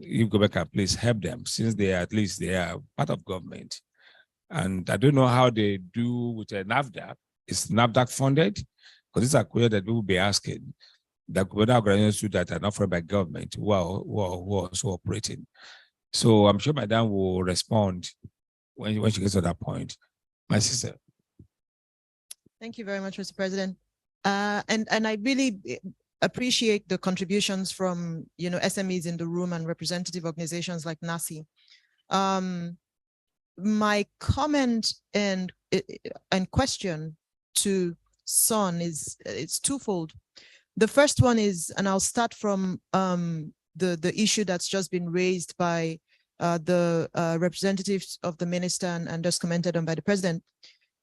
if government can please help them, since they are part of government. And I don't know how they do with a NAFDAC. Is NAFDAC funded? Because these are questions that we will be asking. The organizations that are not funded by government who are also operating. So I'm sure Madam will respond when she gets to that point. My sister. Thank you very much, Mr. President. And I really appreciate the contributions from SMEs in the room and representative organizations like NACI. My comment and question to Son it's twofold. The first one is, and I'll start from the issue that's just been raised by the representatives of the minister and just commented on by the president,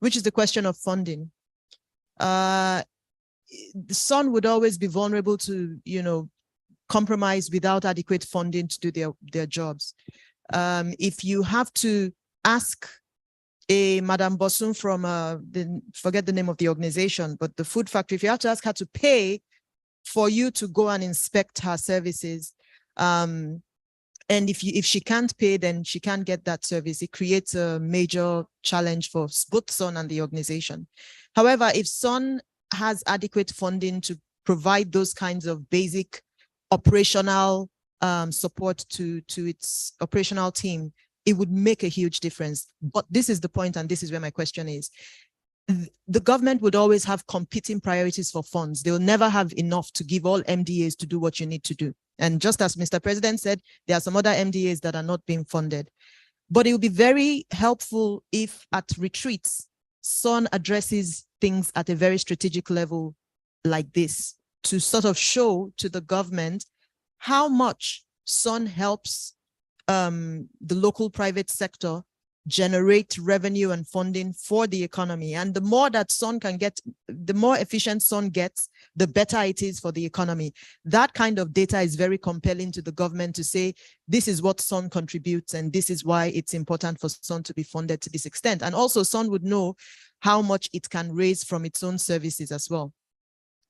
which is the question of funding. The Son would always be vulnerable to, compromise without adequate funding to do their jobs. If you have to ask a Madame Bossun from, forget the name of the organization, but the food factory, if you have to ask her to pay for you to go and inspect her services, and if she can't pay, then she can't get that service. It creates a major challenge for both Son and the organization. However, if Son has adequate funding to provide those kinds of basic operational support to its operational team, it would make a huge difference. But this is the point, and this is where my question is. The government would always have competing priorities for funds. They will never have enough to give all MDAs to do what you need to do. And just as Mr. President said, there are some other MDAs that are not being funded. But it would be very helpful if at retreats, Son addresses things at a very strategic level like this, to sort of show to the government how much Son helps the local private sector generate revenue and funding for the economy. And the more that Son can get, the more efficient Son gets, the better it is for the economy. That kind of data is very compelling to the government to say, this is what Son contributes, and this is why it's important for Son to be funded to this extent. And also Son would know how much it can raise from its own services as well.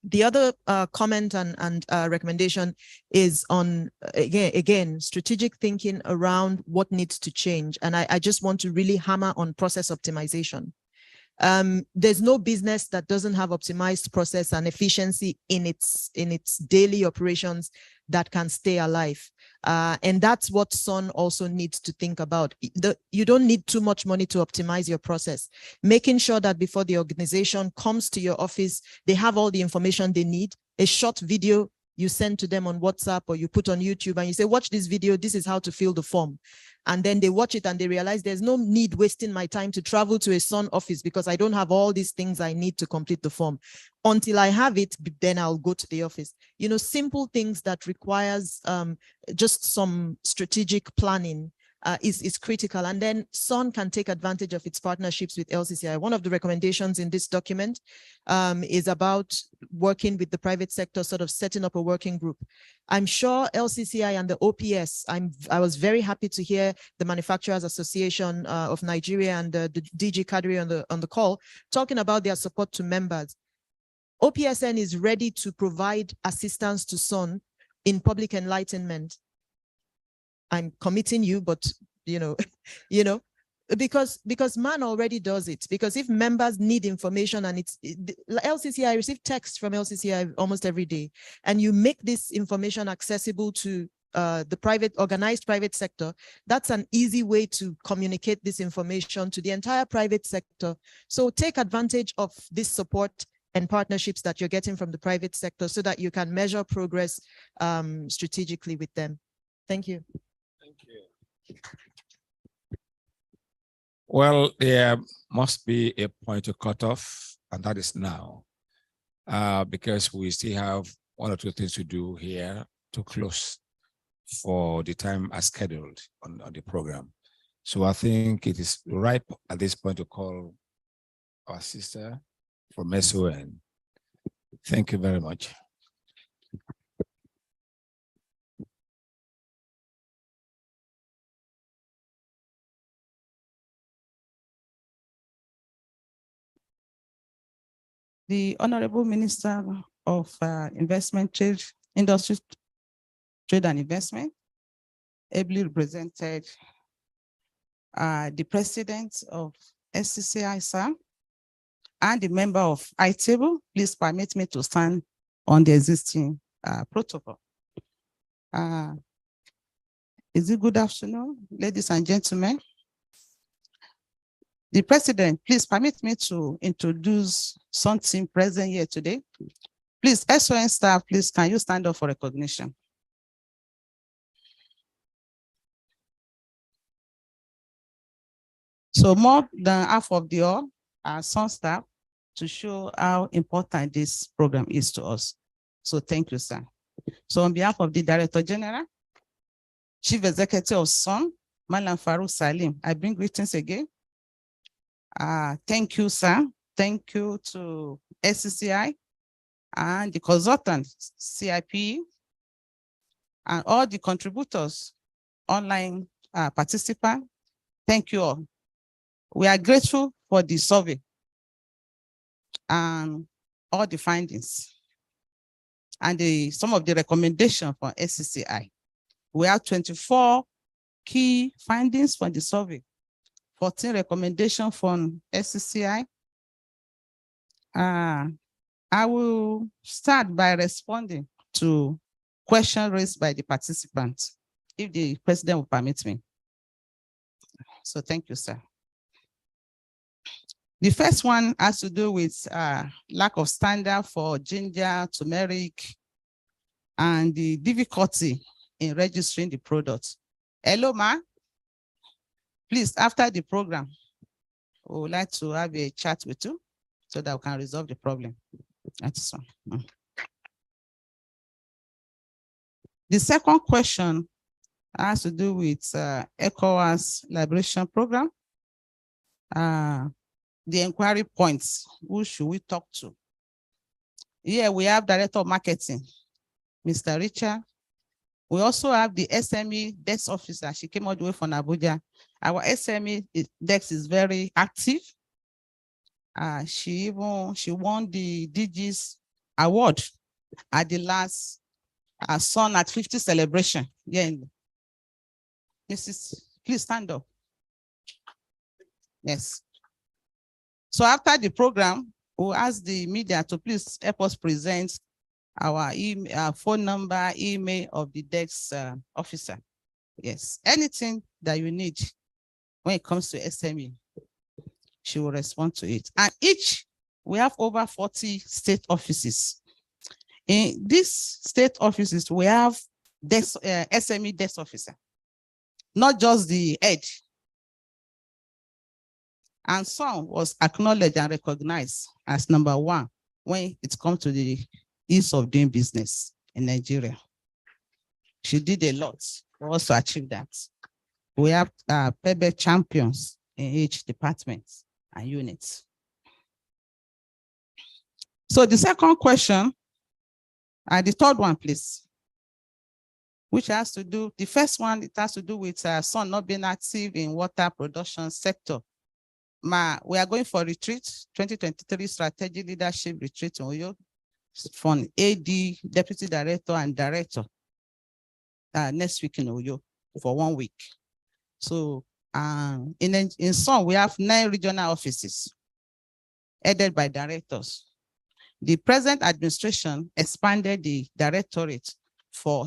The other comment and recommendation is on, again, strategic thinking around what needs to change. And I just want to really hammer on process optimization. There's no business that doesn't have optimized process and efficiency in its daily operations that can stay alive. And that's what Son also needs to think about. You don't need too much money to optimize your process. Making sure that before the organization comes to your office, they have all the information they need. A short video you send to them on WhatsApp or you put on YouTube and you say, watch this video, this is how to fill the form. And then they watch it and they realize there's no need wasting my time to travel to a Son office because I don't have all these things I need to complete the form. Until I have it, then I'll go to the office. Simple things that requires just some strategic planning is critical. And then Son can take advantage of its partnerships with LCCI. One of the recommendations in this document is about working with the private sector, sort of setting up a working group. I'm sure LCCI and the OPS, I was very happy to hear the Manufacturers Association of Nigeria and the DG Kadri on the call talking about their support to members. OPSN is ready to provide assistance to Son in public enlightenment. I'm committing you, but because man already does it. Because if members need information and LCCI, I receive texts from LCCI almost every day, and you make this information accessible to the organized private sector, that's an easy way to communicate this information to the entire private sector. So take advantage of this support and partnerships that you're getting from the private sector so that you can measure progress strategically with them. Thank you. Thank you. Well, there must be a point to cut off, and that is now, because we still have one or two things to do here to close for the time as scheduled on the program. So I think it is right at this point to call our sister from SON. Thank you very much. The Honorable Minister of Investment, Trade, Industry, Trade and Investment, ably represented the President of SCCI, sir, and the member of iTable. Please permit me to stand on the existing protocol. Is it good afternoon, ladies and gentlemen? The President, please permit me to introduce something present here today. Please, SON staff, please, can you stand up for recognition? So more than half of the all are SON staff to show how important this program is to us. So thank you, sir. So on behalf of the Director General, Chief Executive of SON, Malam Farouk Salim, I bring greetings again. Thank you, sir. Thank you to SCCI and the consultant, CIP, and all the contributors, online participants. Thank you all. We are grateful for the survey and all the findings and some of the recommendations for SCCI. We have 24 key findings from the survey, 14 recommendations from SCCI. I will start by responding to questions raised by the participants, if the President will permit me. So thank you, sir. The first one has to do with lack of standard for ginger, turmeric, and the difficulty in registering the product. Hello, ma. Please, after the program, we would like to have a chat with you so that we can resolve the problem. That's one. The second question has to do with ECOWAS Liberation Program. The inquiry points, who should we talk to? Here we have Director of Marketing, Mr. Richard. We also have the SME Desk Officer. She came all the way from Abuja. Our SME Desk is very active. She won the DG's award at the last Sun at 50 celebration. Yeah. Mrs. Please stand up. Yes. So after the program, we'll ask the media to please help us present our phone number, email of the desk officer. Yes, anything that you need when it comes to SME, she will respond to it. And we have over 40 state offices. In these state offices, we have SME desk officer, not just the head. And Son was acknowledged and recognized as #1 when it comes to the ease of doing business in Nigeria. She did a lot for us to achieve that. We have PPD champions in each department and unit. So the second question, the third one, please, which has to do, the first one, it has to do with Son not being active in water production sector. We are going for retreat, 2023 strategy leadership retreat in Oyo from AD, Deputy Director and Director next week in Oyo for 1 week. So in Son, we have 9 regional offices headed by directors. The present administration expanded the directorate for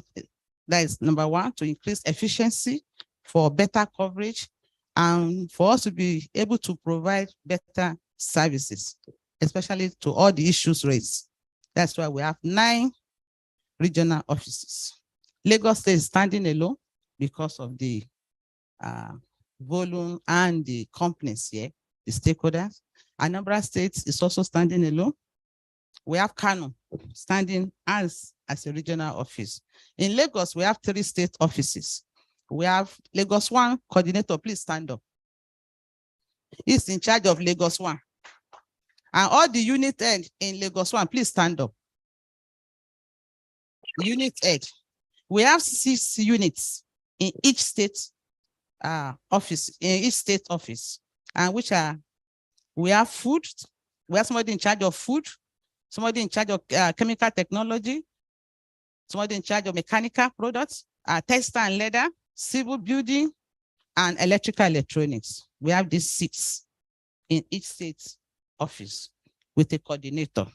That is number one, to increase efficiency for better coverage and for us to be able to provide better services, especially to all the issues raised. That's why we have 9 regional offices. Lagos State is standing alone because of the volume and the companies here, the stakeholders. Anambra State is also standing alone. We have Kano standing as a regional office. In Lagos, we have 3 state offices. We have Lagos 1 coordinator, please stand up. He's in charge of Lagos 1. And all the unit head in Lagos 1, please stand up. Unit head. We have 6 units in each state office, and which are, we have food, we have somebody in charge of food, somebody in charge of chemical technology, somebody in charge of mechanical products, textile and leather, civil building, and electrical electronics. We have these 6 in each state office with a coordinator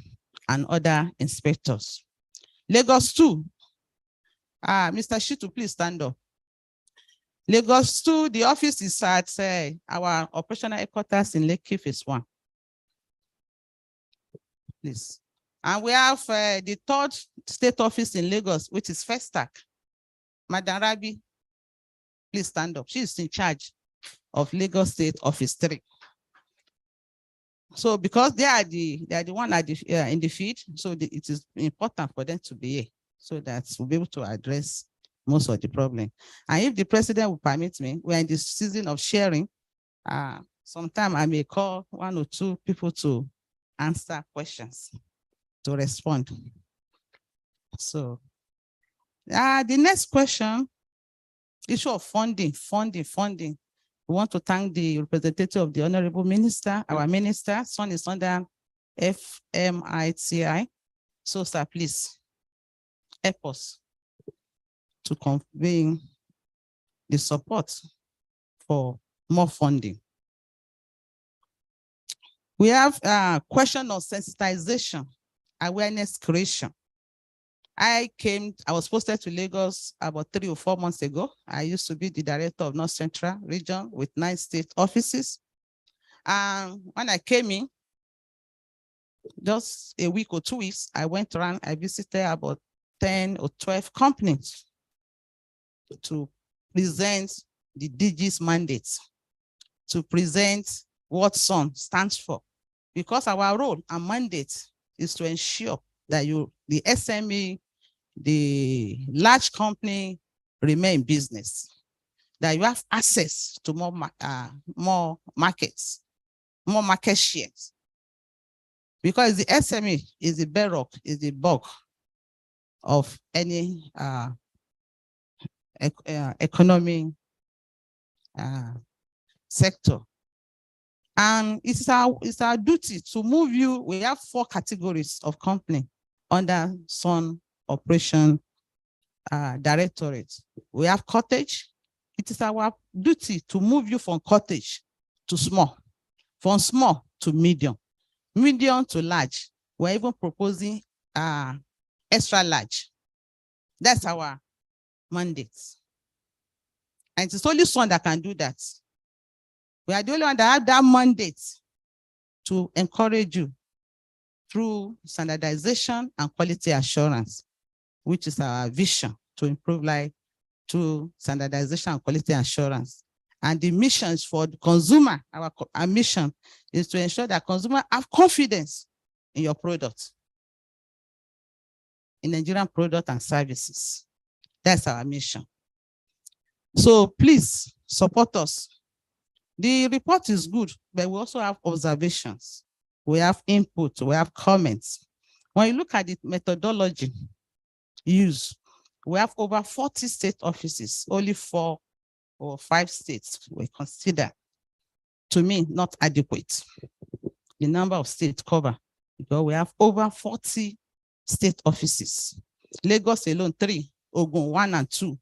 and other inspectors. Lagos 2, Mr. Shitu, please stand up. Lagos 2, the office is at our operational headquarters in Lekki Phase 1. Please. And we have the 3rd state office in Lagos, which is Festac. Madam Rabi, please stand up. She is in charge of Lagos State Office 3. So because they are the one at the, in the field, so it is important for them to be here so that we'll be able to address most of the problem. And if the president will permit me, we're in the season of sharing. Sometime I may call 1 or 2 people to answer questions, to respond. So the next question, issue of funding. We want to thank the representative of the Honorable Minister, our minister. Son is under FMITI. So, sir, please help us to convey the support for more funding. We have a question of sensitization, awareness creation. I was posted to Lagos about 3 or 4 months ago. I used to be the director of North Central region with 9 state offices. And when I came in, just a week or 2 weeks, I went around, I visited about 10 or 12 companies to present the DG's mandates, to present what SON stands for. Because our role and mandate is to ensure that the SME, the large company remain in business, that you have access to more markets, more market shares. Because the SME is the bedrock, is the bulk of any economy sector. And it's our duty to move you. We have 4 categories of company under SON Operation Directorate. We have cottage. It is our duty to move you from cottage to small, from small to medium to large. We're even proposing extra large. That's our mandate. And it's only SON that can do that. We are the only one that have that mandate to encourage you through standardization and quality assurance, which is our vision to improve life through standardization and quality assurance. And the mission is for the consumer. Our mission is to ensure that consumers have confidence in your product, in Nigerian product and services. That's our mission. So please support us. The report is good, but we also have observations. We have input, we have comments. When you look at the methodology used, we have over 40 state offices, only 4 or 5 states we consider, to me, not adequate. The number of states covered, because we have over 40 state offices. Lagos alone, 3, Ogun 1 and 2.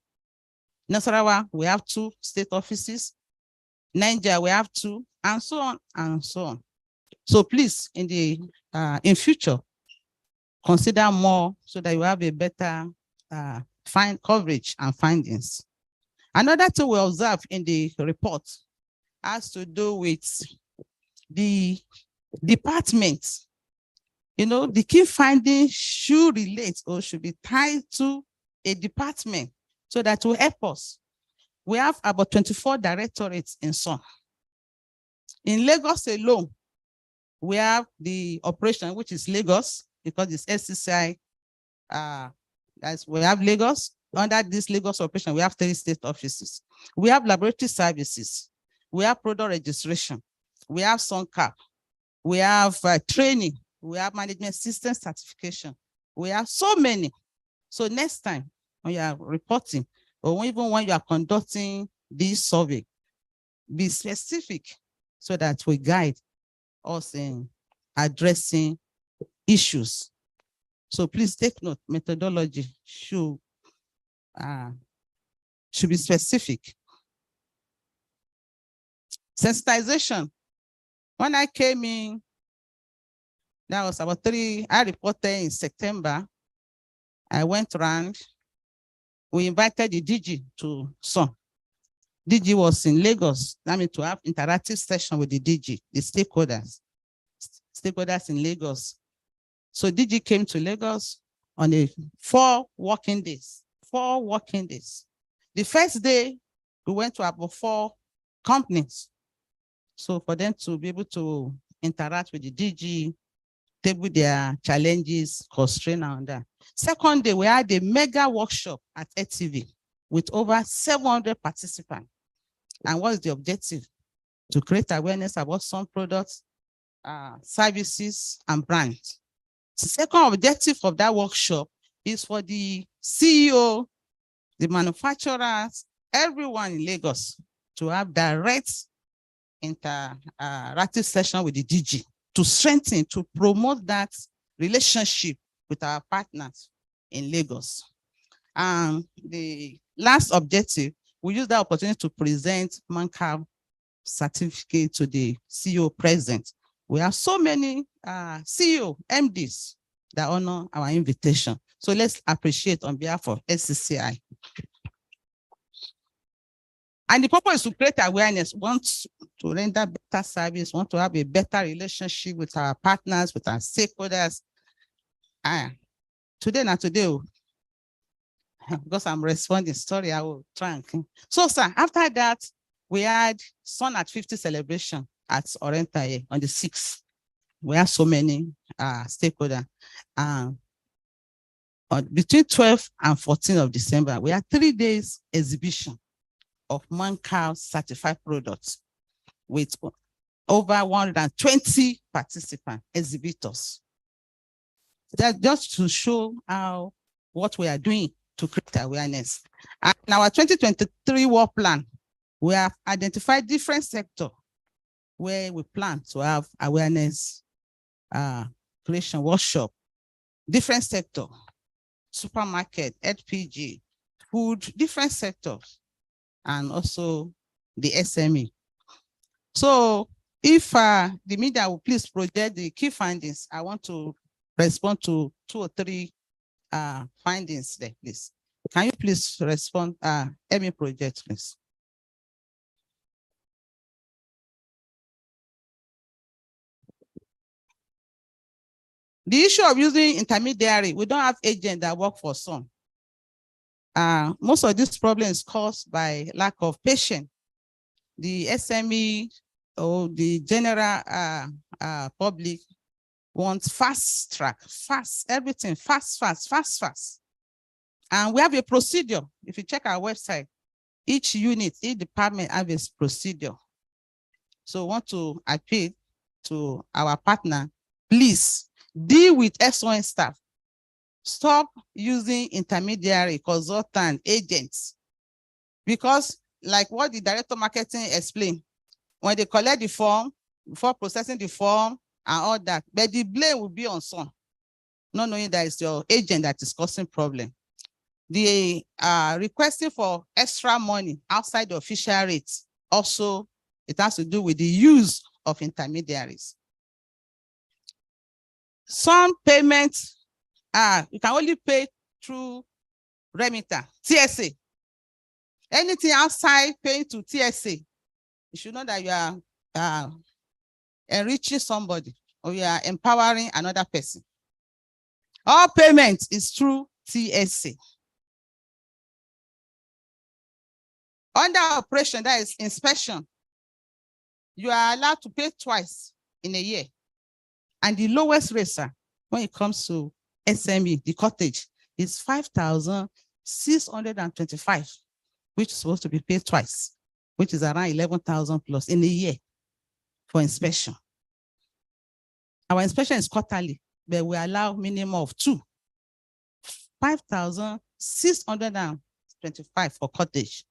Nasarawa, we have 2 state offices. Nigeria, we have 2, and so on and so on. So please, in future, consider more so that you have a better coverage and findings. Another thing we observe in the report has to do with the departments. The key findings should relate or should be tied to a department so that will help us. We have about 24 directorates in SON. In Lagos alone, we have the operation, which is Lagos, because it's SCCI. We have Lagos. Under this Lagos operation, we have 3 state offices. We have laboratory services. We have product registration. We have SONCAP. We have training. We have management system certification. We have so many. So next time when you are reporting, or even when you are conducting this survey, be specific so that we guide us in addressing issues. So please take note, methodology should be specific. Sensitization. When I came in, that was about 3, I reported in September. I went around. We invited the DG to SON. DG was in Lagos. I mean, to have interactive session with the DG, the stakeholders in Lagos. So DG came to Lagos on 4 working days. 4 working days. The first day, we went to about 4 companies. So for them to be able to interact with the DG, table their challenges, constraint and that. Second day, we had a mega workshop at ATV with over 700 participants. And what's the objective? To create awareness about some products, services, and brands. The second objective of that workshop is for the CEO, the manufacturers, everyone in Lagos to have direct interactive session with the DG to strengthen, to promote that relationship with our partners in Lagos. And the last objective, we use that opportunity to present MANCAV certificate to the CEO present. We have so many CEO, MDs that honor our invitation. So let's appreciate on behalf of SCCI. And the purpose is to create awareness, want to render better service, want to have a better relationship with our partners, with our stakeholders. Today, because I'm responding story, I will try and think. So, sir, after that, we had SON at 50 celebration at Orienta on the 6th. We have so many stakeholders. Between 12 and 14 of December, we had 3 days exhibition of MANCAV certified products with over 120 participants, exhibitors. That's just to show what we are doing to create awareness. And in our 2023 work plan, we have identified different sectors where we plan to have awareness creation workshop, different sector, supermarket, LPG, food, different sectors, and also the SME. So if the media will please project the key findings, I want to respond to 2 or 3 findings there, please. Can you please respond, ME project, please? The issue of using intermediary, we don't have agents that work for SON. Most of this problem is caused by lack of patience. The SME or the general public wants fast track, everything fast. And we have a procedure. If you check our website, each unit, each department has its procedure. So I want to appeal to our partner, please deal with SON staff. Stop using intermediary, consultant, agents. Because like what the director of marketing explained, when they collect the form, before processing the form and all that, but the blame will be on SON, not knowing that it's your agent that is causing problem. The requesting for extra money outside the official rates, also it has to do with the use of intermediaries. Some payments, you can only pay through remitter, TSA. Anything outside paying to TSA, you should know that you are enriching somebody or you are empowering another person. All payment is through TSA. Under operation, that is inspection, you are allowed to pay twice in a year. And the lowest rate, sir, when it comes to SME, the cottage, is 5,625, which is supposed to be paid twice, which is around 11,000 plus in a year for inspection. Our inspection is quarterly, but we allow minimum of 2. 5,625 for cottage.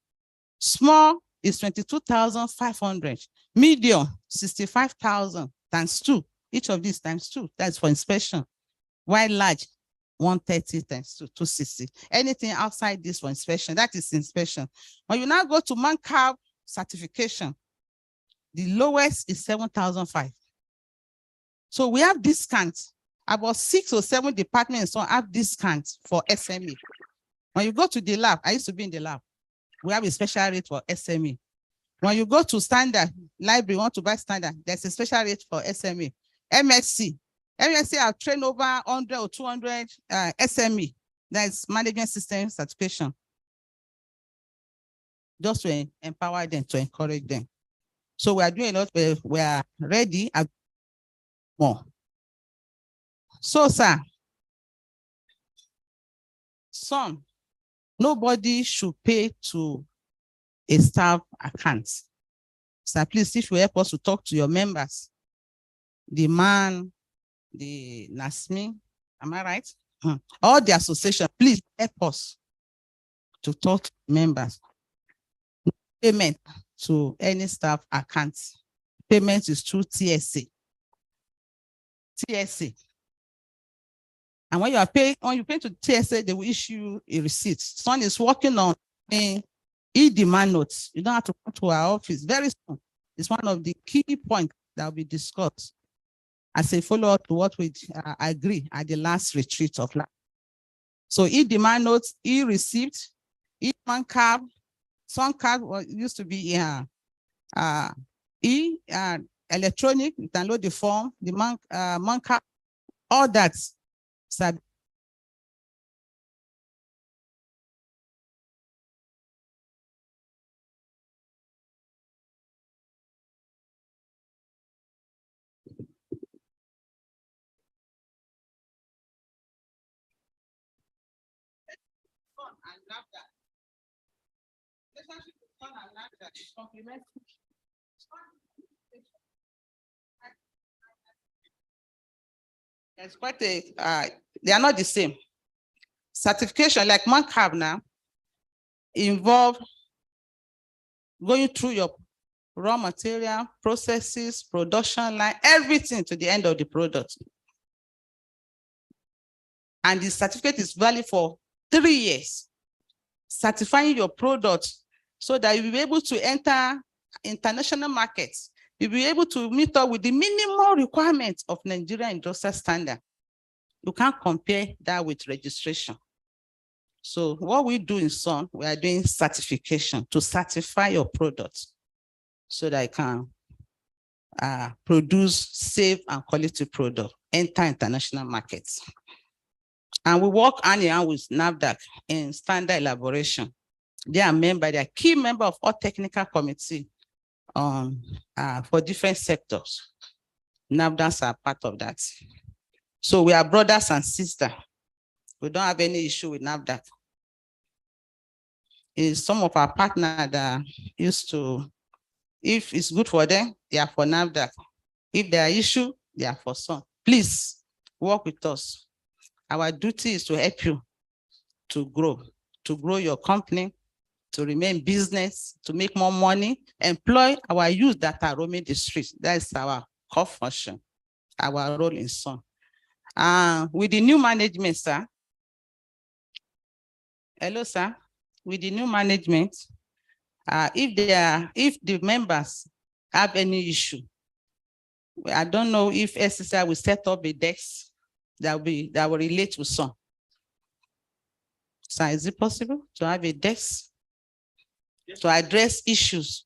Small is 22,500. Medium, 65,000 times 2. Each of these times 2. That's for inspection. While large, 130 times 2, 260. Anything outside this for inspection, that is inspection. When you now go to MANCAB certification, the lowest is 7,005. So we have discounts. About 6 or 7 departments so have discounts for SME. When you go to the lab, I used to be in the lab. We have a special rate for SME. When you go to standard library, want to buy standard, there's a special rate for SME. MSc have trained over 100 or 200 SME. That's management system certification. Just to empower them, to encourage them. So we are doing a lot. We are ready at more. So, sir, son, nobody should pay to a staff account. Sir, please, if you help us to talk to your members, the man, the NASMI, am I right? All the association, please help us to talk to members. Payment to any staff account. Payment is through TSA. TSA. And when you pay to TSA, they will issue a receipt. Son is working on a e-demand notes. You don't have to come to our office very soon. It's one of the key points that will be discussed as a follow-up to what we agree at the last retreat of last. So e-demand notes, e-receipt, e-man card, some card used to be electronic. You can load the form, the man card, all that. Sad. It's quite a, they are not the same. Certification like MANCAB now involve going through your raw material, processes, production line, everything to the end of the product. And the certificate is valid for 3 years. Certifying your product so that you'll be able to enter international markets. You'll be able to meet up with the minimal requirements of Nigerian industrial standard. You can't compare that with registration. So what we do in SON, we are doing certification to certify your product so that I can produce safe and quality product, enter international markets. And we work hand in hand with NAFDAC in standard elaboration. They are key member of all technical committee for different sectors. NAFDACs are part of that. So we are brothers and sisters. We don't have any issue with NAFDAC. It's some of our partners that used to, if it's good for them, they are for NAFDAC. If there are issues, they are for some. Please work with us. Our duty is to help you to grow your company, to remain business, to make more money, employ our youth that are roaming the streets. That is our core function, our role in SON. With the new management, sir. Hello, sir. With the new management, if the members have any issue, I don't know if SSI will set up a desk that will relate to SON. Sir, is it possible to have a desk to address issues?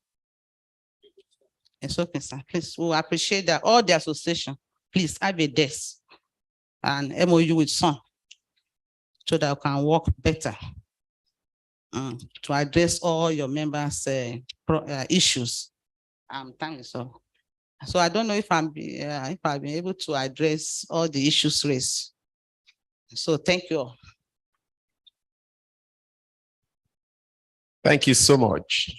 It's okay, sir. Please, we appreciate that. All the association, please have a desk and MOU with some so that we can work better to address all your members' issues. Thank you, sir. So I don't know if I've been able to address all the issues raised. So thank you all. Thank you so much.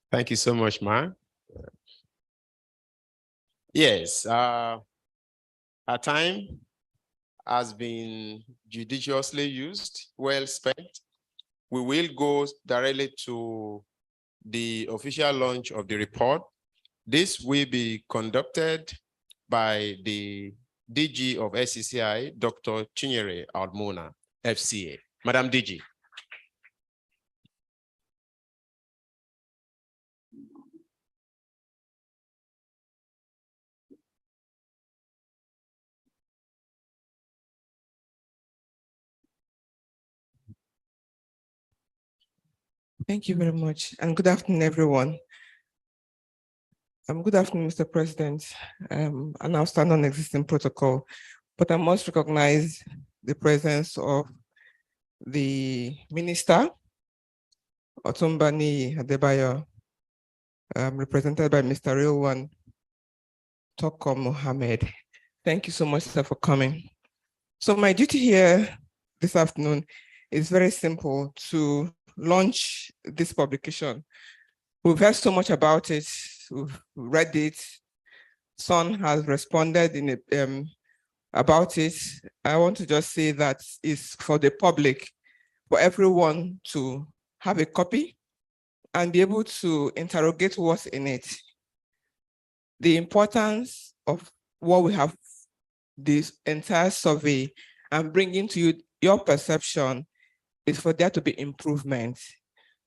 Thank you so much, ma'am. Yes, our time has been judiciously used, well spent. We will go directly to the official launch of the report. This will be conducted by the DG of SCCI, Dr. Chinyere Almona, FCA. Madam DG. Thank you very much, and good afternoon, everyone. Good afternoon, Mr. President. And I'll stand on existing protocol, but I must recognize the presence of the Minister, Otumbani Adebayo, represented by Mr. Rilwan Toko Mohammed. Thank you so much, sir, for coming. So my duty here this afternoon is very simple: to launch this publication. We've heard so much about it. We've read it. Son has responded in about it. I want to just say that it's for the public, for everyone to have a copy and be able to interrogate what's in it. The importance of what we have, this entire survey, and bringing to you your perception is for there to be improvement,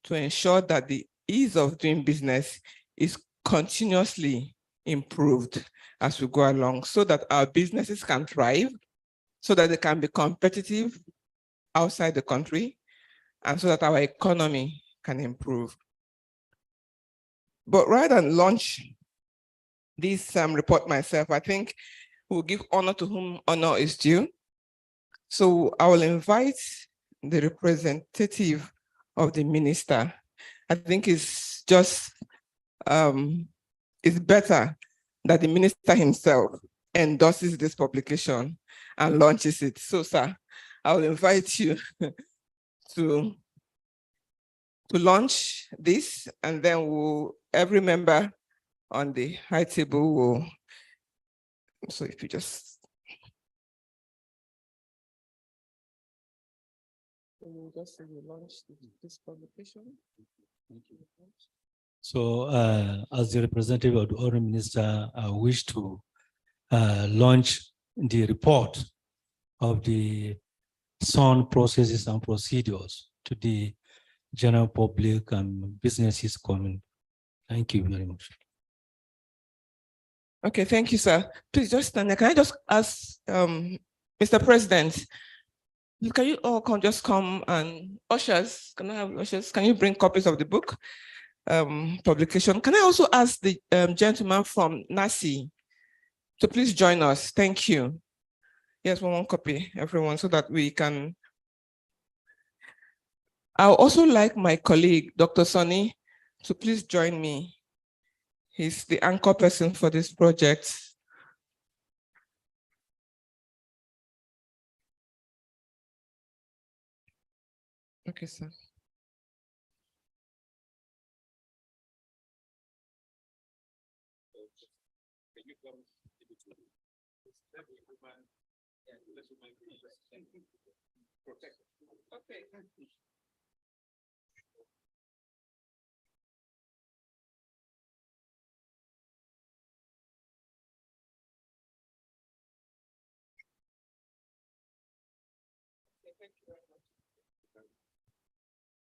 to ensure that the ease of doing business is continuously improved as we go along, so that our businesses can thrive, so that they can be competitive outside the country, and so that our economy can improve. But rather than launch this report myself, I think we'll give honor to whom honor is due. So I will invite the representative of the minister. I think it's just, it's better that the minister himself endorses this publication and launches it. So, sir, I will invite you to launch this, and then every member on the high table will, so if you just. We'll just say we launch this publication. Thank you. So as the representative of the Honourable Minister, I wish to launch the report of the sound processes and procedures to the general public and businesses coming. Thank you very much. Okay, thank you, sir. Please just stand there. Can I just ask, Mr. President, can you all just come and ushers, can I have ushers? Can you bring copies of the book publication? Can I also ask the gentleman from NACI to please join us? Thank you. Yes, one copy, everyone, so that we can. I would also like my colleague, Dr. Sonny, to please join me. He's the anchor person for this project. Okay, sir. Okay.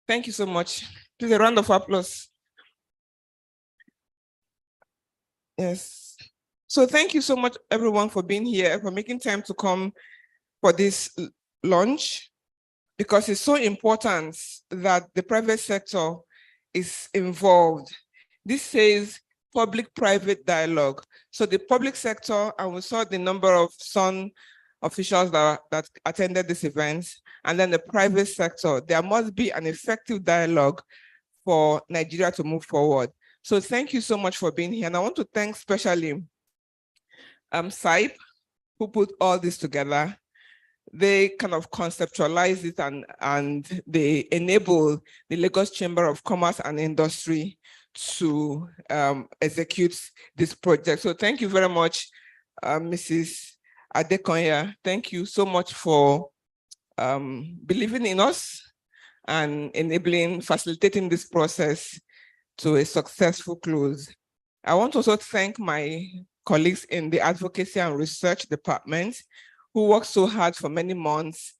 Thank you so much. Please, a round of applause. Yes. So thank you so much, everyone, for being here, for making time to come for this launch. because it's so important that the private sector is involved. This says public-private dialogue. So the public sector, and we saw the number of SON officials that attended this event, and then the private sector, there must be an effective dialogue for Nigeria to move forward. So thank you so much for being here. And I want to thank especially SAIP, who put all this together. They kind of conceptualize it and they enable the Lagos Chamber of Commerce and Industry to execute this project. So thank you very much, Mrs. Adekoya. Thank you so much for believing in us and facilitating this process to a successful close. I want to also thank my colleagues in the Advocacy and Research Department who worked so hard for many months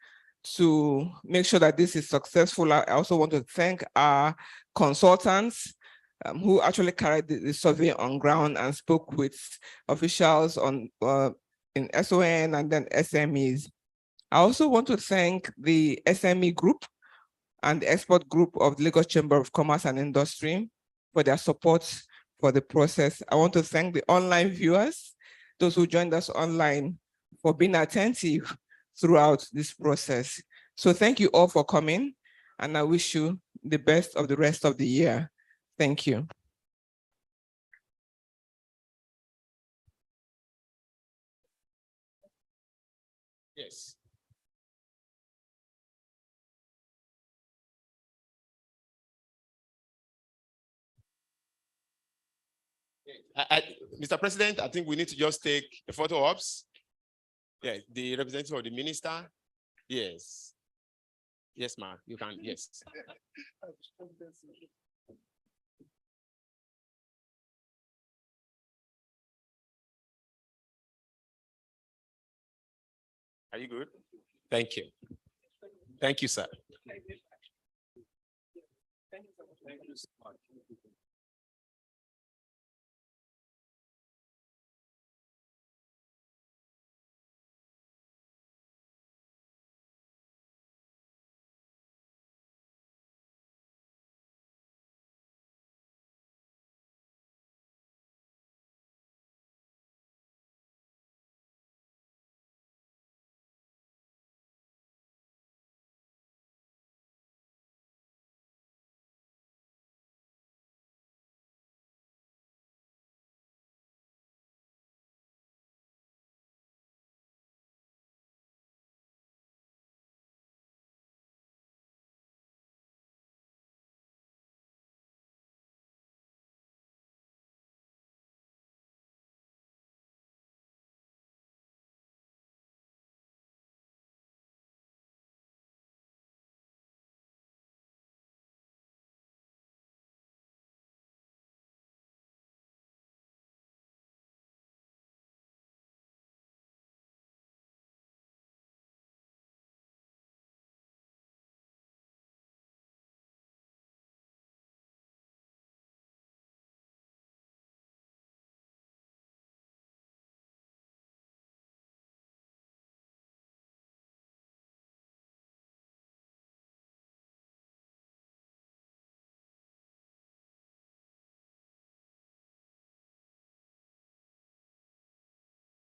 to make sure that this is successful. I also want to thank our consultants who actually carried the survey on ground and spoke with officials in SON and then SMEs. I also want to thank the SME group and the export group of the Lagos Chamber of Commerce and Industry for their support for the process. I want to thank the online viewers, those who joined us online, for being attentive throughout this process. So thank you all for coming, and I wish you the best of the rest of the year. Thank you. Yes. Mr. President, I think we need to just take a photo ops. Yeah, the representative of the minister. Yes. Yes, ma'am. You can, yes. Are you good? Thank you. Thank you, sir. Thank you so much.